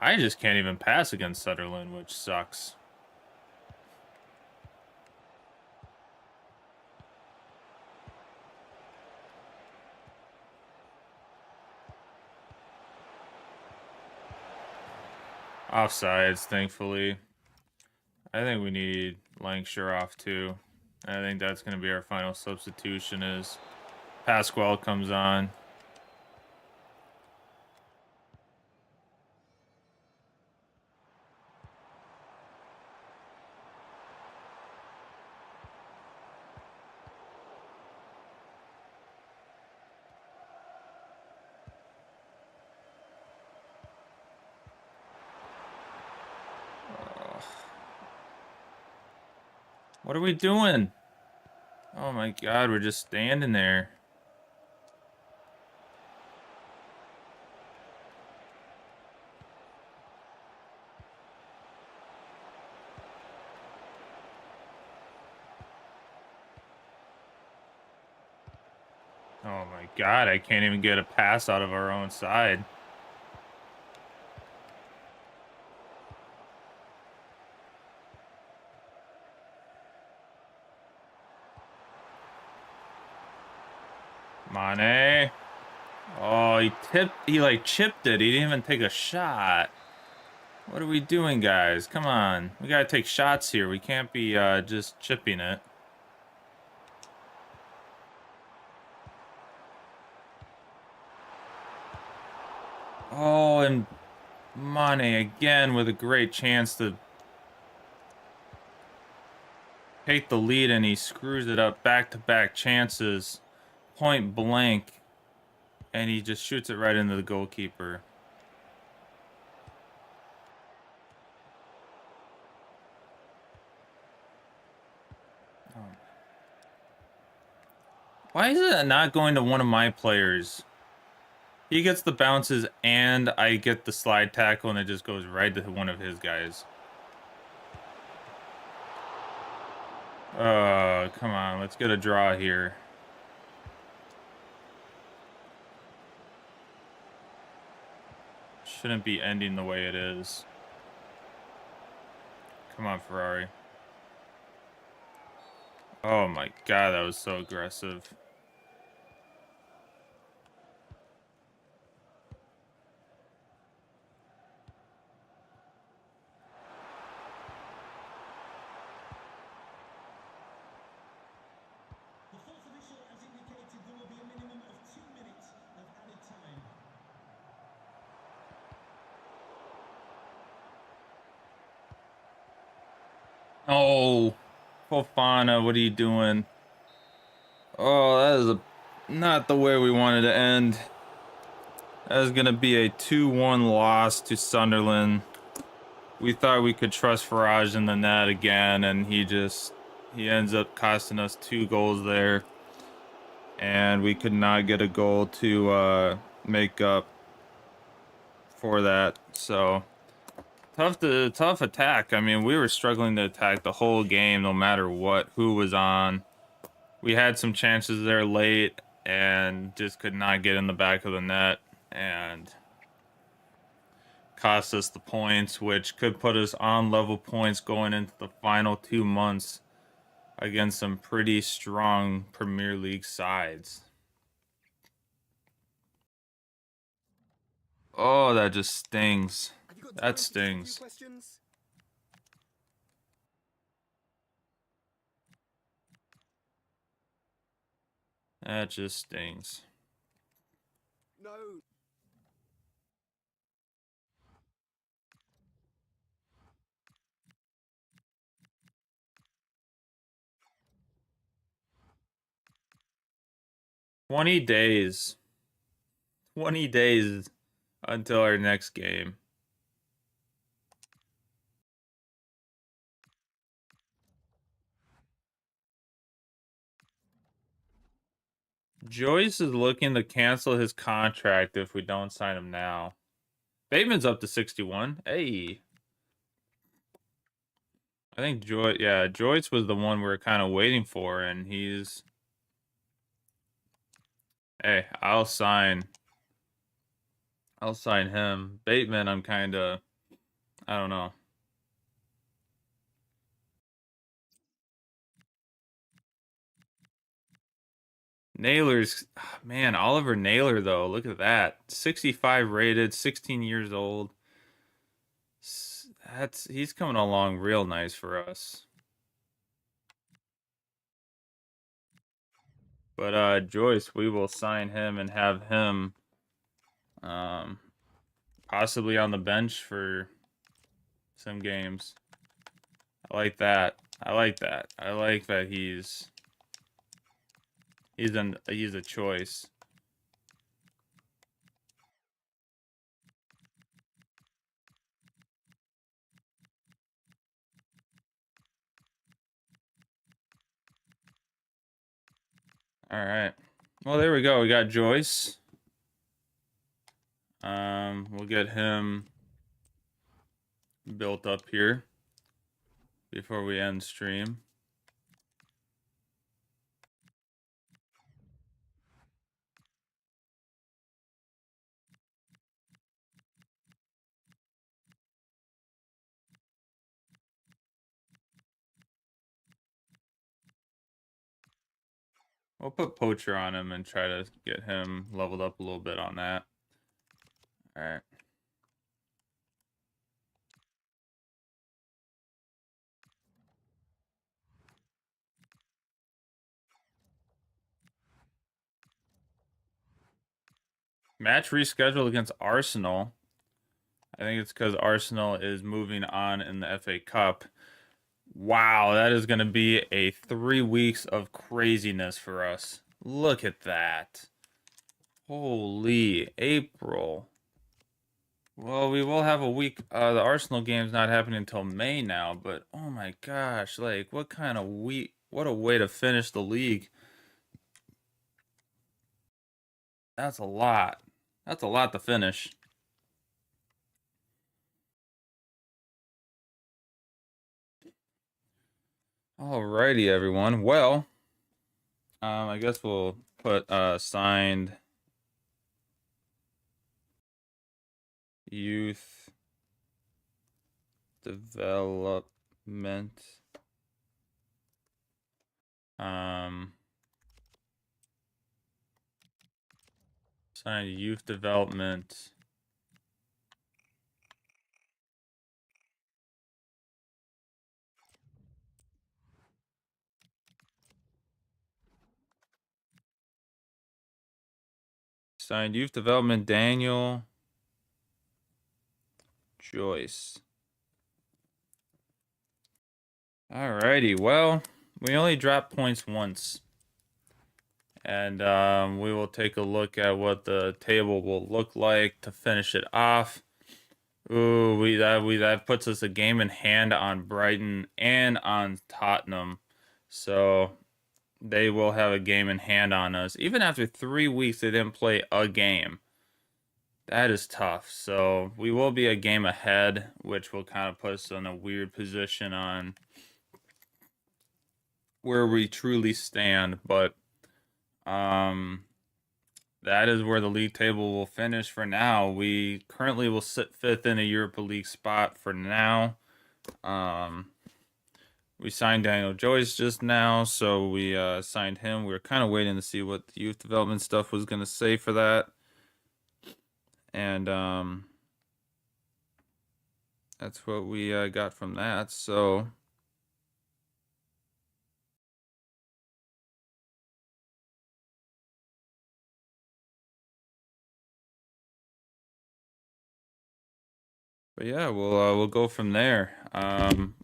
I just can't even pass against Sunderland, which sucks. Offsides, thankfully. I think we need Lancashire off too. I think that's going to be our final substitution as Pasquale comes on. What are we doing? Oh my God, we're just standing there. Oh my God, I can't even get a pass out of our own side. Mane. Oh, he like chipped it. He didn't even take a shot. What are we doing, guys? Come on. We gotta take shots here. We can't be just chipping it. Oh, and Mane again with a great chance to take the lead, and he screws it up. Back-to-back chances. Point blank. And he just shoots it right into the goalkeeper. Oh. Why is it not going to one of my players? He gets the bounces and I get the slide tackle and it just goes right to one of his guys. Come on. Let's get a draw here. Shouldn't be ending the way it is. Come on, Ferrari. Oh my God, that was so aggressive. Oh, Fofana, what are you doing? Oh, that is not the way we wanted to end. That was going to be a 2-1 loss to Sunderland. We thought we could trust Farage in the net again, and he ends up costing us 2 goals there. And we could not get a goal to make up for that. So tough attack. I mean, we were struggling to attack the whole game, no matter who was on. We had some chances there late and just could not get in the back of the net, and cost us the points, which could put us on level points going into the final 2 months against some pretty strong Premier League sides. Oh, that just stings. That stings. That just stings. No. $20 days. 20 days until our next game. Joyce is looking to cancel his contract if we don't sign him now. Bateman's up to 61. Hey. I think Joyce was the one we were kind of waiting for, and he's... Hey, I'll sign him. Bateman, I'm kind of... I don't know. Naylor's... Man, Oliver Naylor, though. Look at that. 65 rated, 16 years old. He's coming along real nice for us. But Joyce, we will sign him and have him possibly on the bench for some games. I like that. I like that. I like that he's a choice. All right. Well, there we go. We got Joyce. We'll get him built up here before we end stream. We'll put Poacher on him and try to get him leveled up a little bit on that. All right. Match rescheduled against Arsenal. I think it's because Arsenal is moving on in the FA Cup. Wow, that is going to be a 3 weeks of craziness for us. Look at that. Holy April. Well, we will have a week. The Arsenal game's not happening until May now, but oh my gosh, like what kind of week? What a way to finish the league. That's a lot. That's a lot to finish. Alrighty, everyone. Well, I guess we'll put signed youth development. Signed youth development. Signed youth development Daniel Joyce. Alrighty, well, we only dropped points once. And we will take a look at what the table will look like to finish it off. Ooh, that puts us a game in hand on Brighton and on Tottenham. So they will have a game in hand on us. Even after 3 weeks, they didn't play a game. That is tough. So we will be a game ahead, which will kind of put us in a weird position on where we truly stand. But that is where the league table will finish for now. We currently will sit 5th in a Europa League spot for now. We signed Daniel Joyce just now, so we signed him. We were kind of waiting to see what the youth development stuff was going to say for that. And that's what we got from that. So but yeah, we'll go from there.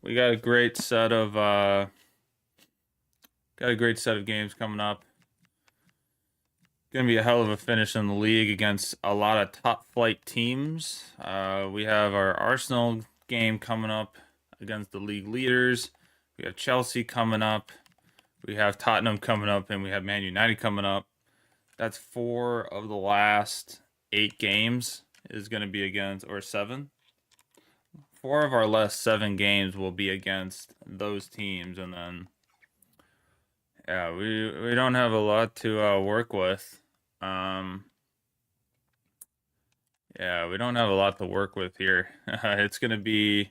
We got a great set of games coming up. Gonna be a hell of a finish in the league against a lot of top flight teams. We have our Arsenal game coming up against the league leaders. We have Chelsea coming up. We have Tottenham coming up, and we have Man United coming up. That's 4 of the last 8 games is going to be against, or 7. 4 of our last 7 games will be against those teams, and then yeah, we don't have a lot to work with. Yeah, we don't have a lot to work with here. It's going to be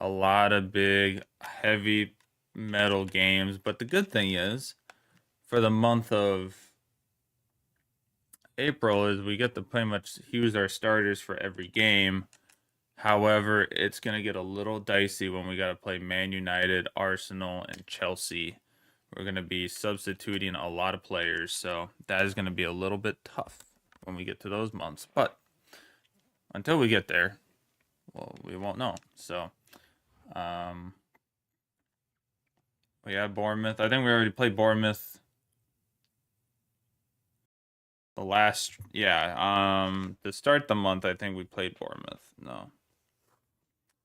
a lot of big, heavy metal games, but the good thing is, for the month of April, is we get to pretty much use our starters for every game. However, it's going to get a little dicey when we got to play Man United, Arsenal, and Chelsea. We're going to be substituting a lot of players, so that is going to be a little bit tough when we get to those months. But until we get there, well, we won't know. So, we have Bournemouth. I think we already played Bournemouth. To start the month, I think we played Bournemouth. No.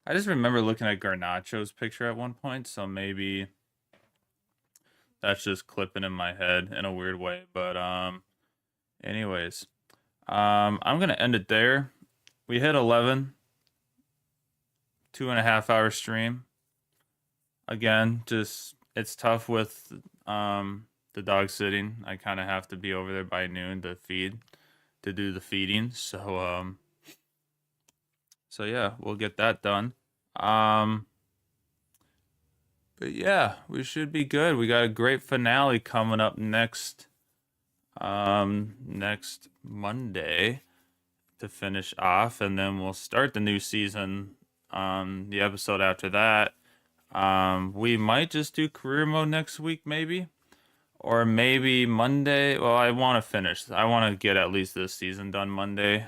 I just remember looking at Garnacho's picture at one point, so maybe that's just clipping in my head in a weird way. But anyways, I'm gonna end it there. We hit 11. 2.5 hour stream. Again, just it's tough with the dog sitting. I kind of have to be over there by noon to do the feeding. So yeah, we'll get that done. But But yeah, we should be good. We got a great finale coming up next Monday to finish off, and then we'll start the new season the episode after that. We might just do career mode next week, maybe. Or maybe Monday. Well, I want to finish. I want to get at least this season done Monday.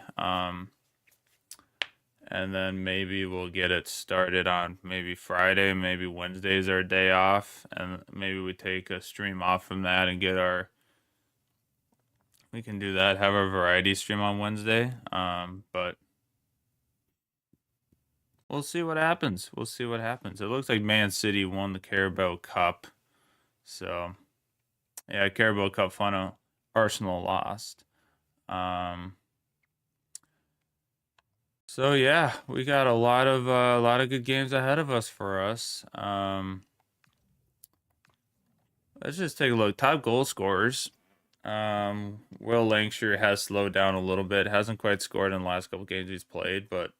And then maybe we'll get it started on maybe Friday. Maybe Wednesday's our day off. And maybe we take a stream off from that and get our... We can do that. Have our variety stream on Wednesday. But we'll see what happens. We'll see what happens. It looks like Man City won the Carabao Cup. So... Yeah, Carabao Cup final. Arsenal lost. So yeah, we got a lot of good games ahead of us for us. Let's just take a look. Top goal scorers. Will Lancashire has slowed down a little bit. Hasn't quite scored in the last couple games he's played, but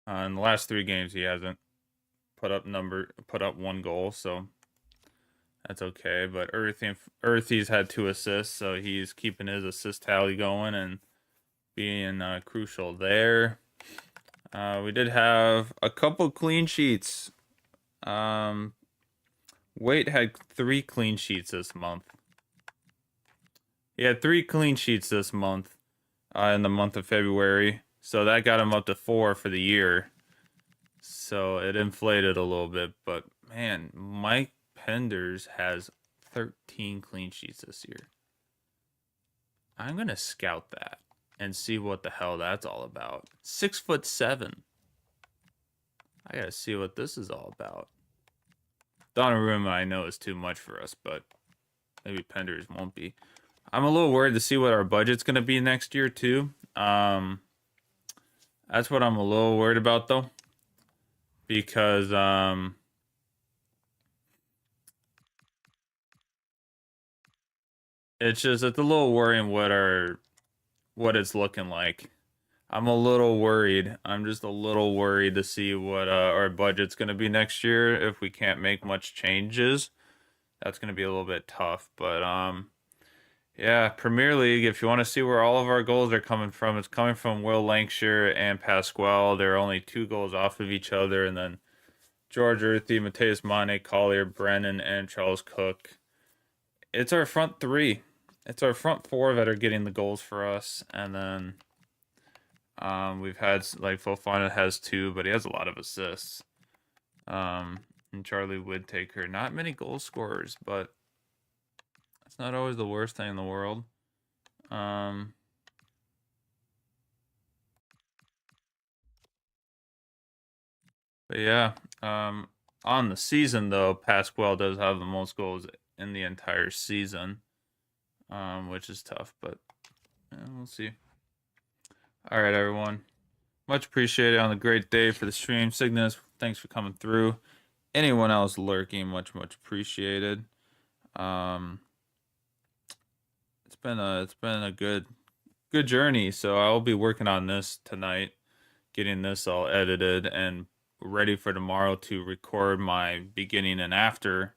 in the last 3 games he hasn't put up 1 goal. So. That's okay, but Earthy's had 2 assists, so he's keeping his assist tally going and being crucial there. We did have a couple clean sheets. Waite had 3 clean sheets this month. He had 3 clean sheets this month, in the month of February, so that got him up to 4 for the year. So it inflated a little bit, but man, Mike Penders has 13 clean sheets this year. I'm going to scout that and see what the hell that's all about. 6'7". I got to see what this is all about. Donnarumma I know is too much for us, but maybe Penders won't be. I'm a little worried to see what our budget's going to be next year too. That's what I'm a little worried about though. Because it's a little worrying what it's looking like. I'm a little worried. I'm just a little worried to see what our budget's going to be next year. If we can't make much changes, that's going to be a little bit tough. But yeah, Premier League, if you want to see where all of our goals are coming from, it's coming from Will Lancashire and Pasquale. They're only 2 goals off of each other. And then George Earthy, Mateus Mane, Collier, Brennan, and Charles Cook. It's our front 3. It's our front 4 that are getting the goals for us. And then we've had, like, Fofana has 2, but he has a lot of assists. And Charlie Whittaker. Not many goal scorers, but it's not always the worst thing in the world. But yeah, on the season, though, Pasquale does have the most goals in the entire season. Which is tough, but yeah, we'll see. All right, everyone. Much appreciated on the great day for the stream. Cygnus, thanks for coming through. Anyone else lurking, much appreciated. It's been a good journey. So I'll be working on this tonight, getting this all edited and ready for tomorrow to record my beginning and after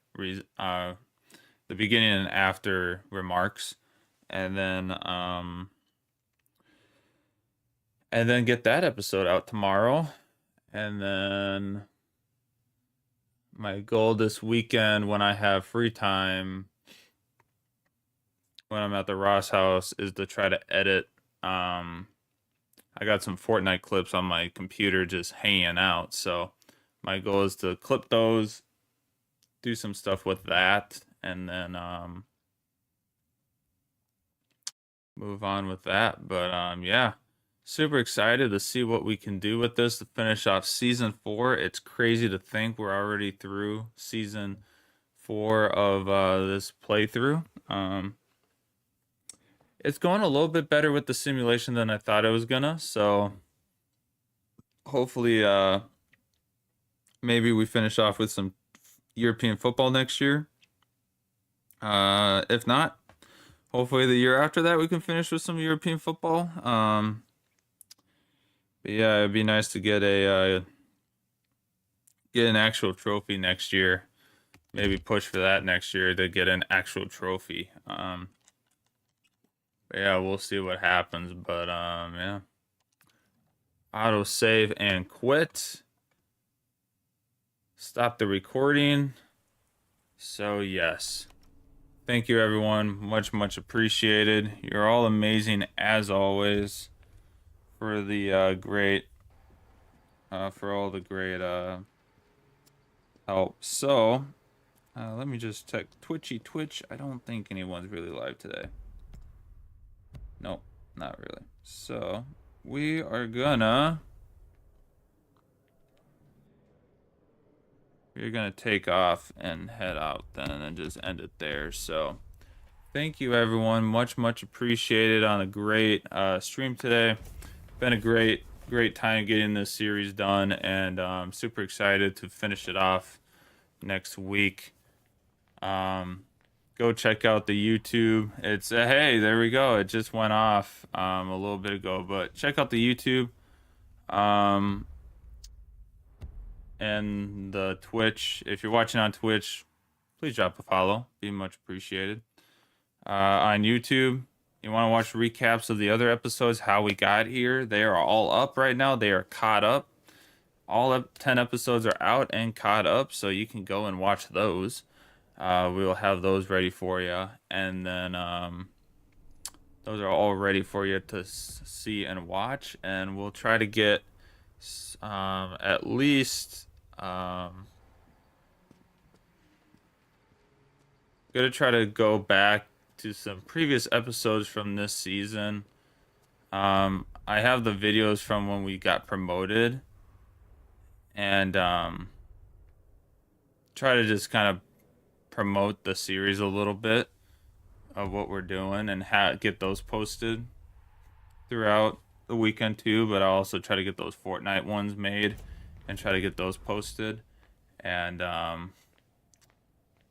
the beginning and after remarks, and then get that episode out tomorrow. And then my goal this weekend, when I have free time, when I'm at the Ross house, is to try to edit. I got some Fortnite clips on my computer just hanging out, so my goal is to clip those, do some stuff with that, and then move on with that. But yeah, super excited to see what we can do with this to finish off season 4. It's crazy to think we're already through season 4 of this playthrough. It's going a little bit better with the simulation than I thought it was gonna, so hopefully maybe we finish off with some European football next year. If not, hopefully the year after that we can finish with some European football. But yeah, it'd be nice to get get an actual trophy next year. Maybe push for that next year to get an actual trophy. But yeah, we'll see what happens. But yeah. Auto save and quit. Stop the recording. So yes. Thank you everyone. Much appreciated. You're all amazing as always for the great for all the great help. So let me just check Twitch. I don't think anyone's really live today. Nope, not really. So we're gonna take off and head out then and just end it there. So thank you everyone. Much appreciated on a great stream today. Been a great time getting this series done, and I'm super excited to finish it off next week. Go check out the YouTube. It's hey, there we go. It just went off a little bit ago, but check out the YouTube and the Twitch. If you're watching on Twitch, please drop a follow. Be much appreciated. On YouTube, you want to watch recaps of the other episodes, how we got here. They are all up right now. They are caught up. All 10 episodes are out and caught up, so you can go and watch those. We will have those ready for you, and then those are all ready for you to see and watch, and we'll try to get at least gonna try to go back to some previous episodes from this season. I have the videos from when we got promoted, and try to just kind of promote the series a little bit of what we're doing and get those posted throughout the weekend too. But I'll also try to get those Fortnite ones made and try to get those posted. And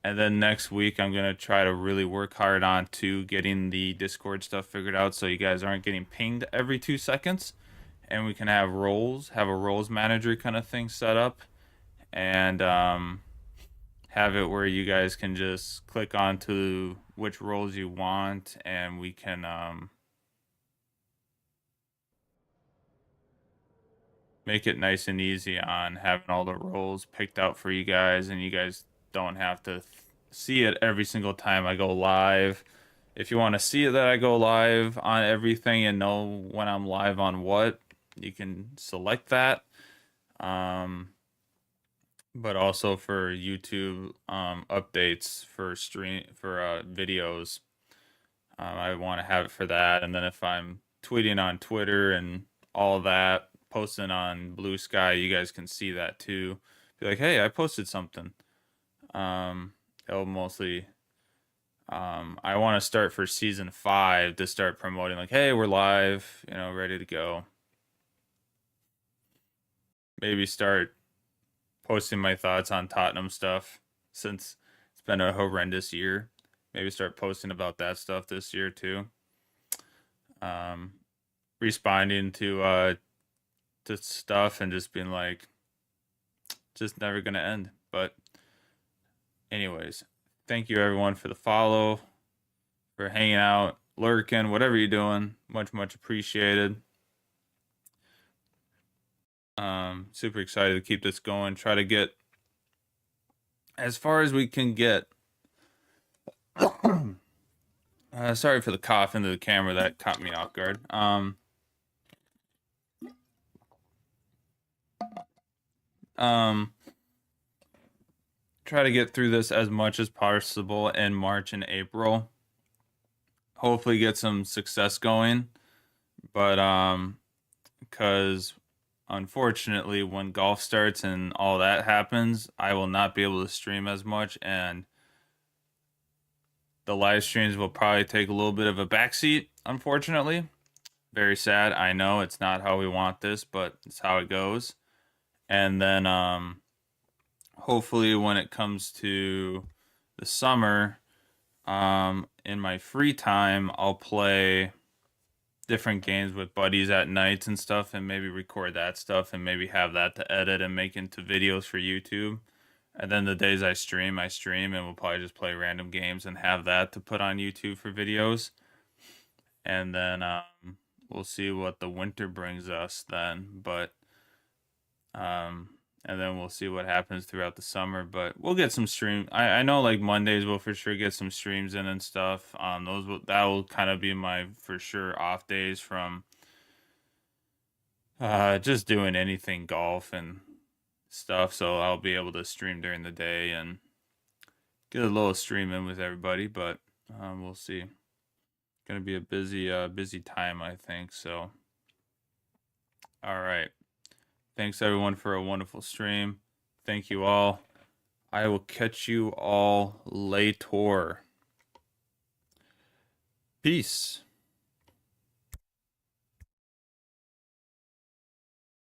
then next week I'm gonna try to really work hard on getting the Discord stuff figured out, so you guys aren't getting pinged every 2 seconds, and we can have a roles manager kind of thing set up, and have it where you guys can just click onto which roles you want, and we can make it nice and easy on having all the roles picked out for you guys, and you guys don't have to see it every single time I go live. If you want to see that I go live on everything and know when I'm live on what, you can select that. But also for YouTube updates for videos, I want to have it for that. And then if I'm tweeting on Twitter and all that, posting on Blue Sky, you guys can see that too. Be like, hey, I posted something. It'll mostly I want to start for season 5 to start promoting, like, hey, we're live, ready to go. Maybe start posting my thoughts on Tottenham stuff, since it's been a horrendous year. Maybe start posting about that stuff this year too. Responding to stuff and just being like, just never gonna end. But anyways, thank you everyone for the follow, for hanging out, lurking, whatever you're doing. Much appreciated. Super excited to keep this going. Try to get as far as we can get. Sorry for the cough into the camera, that caught me off guard. Try to get through this as much as possible in March and April. Hopefully get some success going. But because unfortunately when golf starts and all that happens, I will not be able to stream as much, and the live streams will probably take a little bit of a backseat, unfortunately. Very sad. I know it's not how we want this, but it's how it goes. And then hopefully when it comes to the summer, in my free time, I'll play different games with buddies at nights and stuff, and maybe record that stuff and maybe have that to edit and make into videos for YouTube. And then the days I stream, and we'll probably just play random games and have that to put on YouTube for videos. And then we'll see what the winter brings us then. But and then we'll see what happens throughout the summer. But we'll get some stream. I know like Mondays we'll for sure get some streams in and stuff. That will kind of be my for sure off days from just doing anything golf and stuff. So I'll be able to stream during the day and get a little stream in with everybody. But we'll see. Gonna be a busy time, I think. So all right. Thanks everyone for a wonderful stream. Thank you all. I will catch you all later. Peace.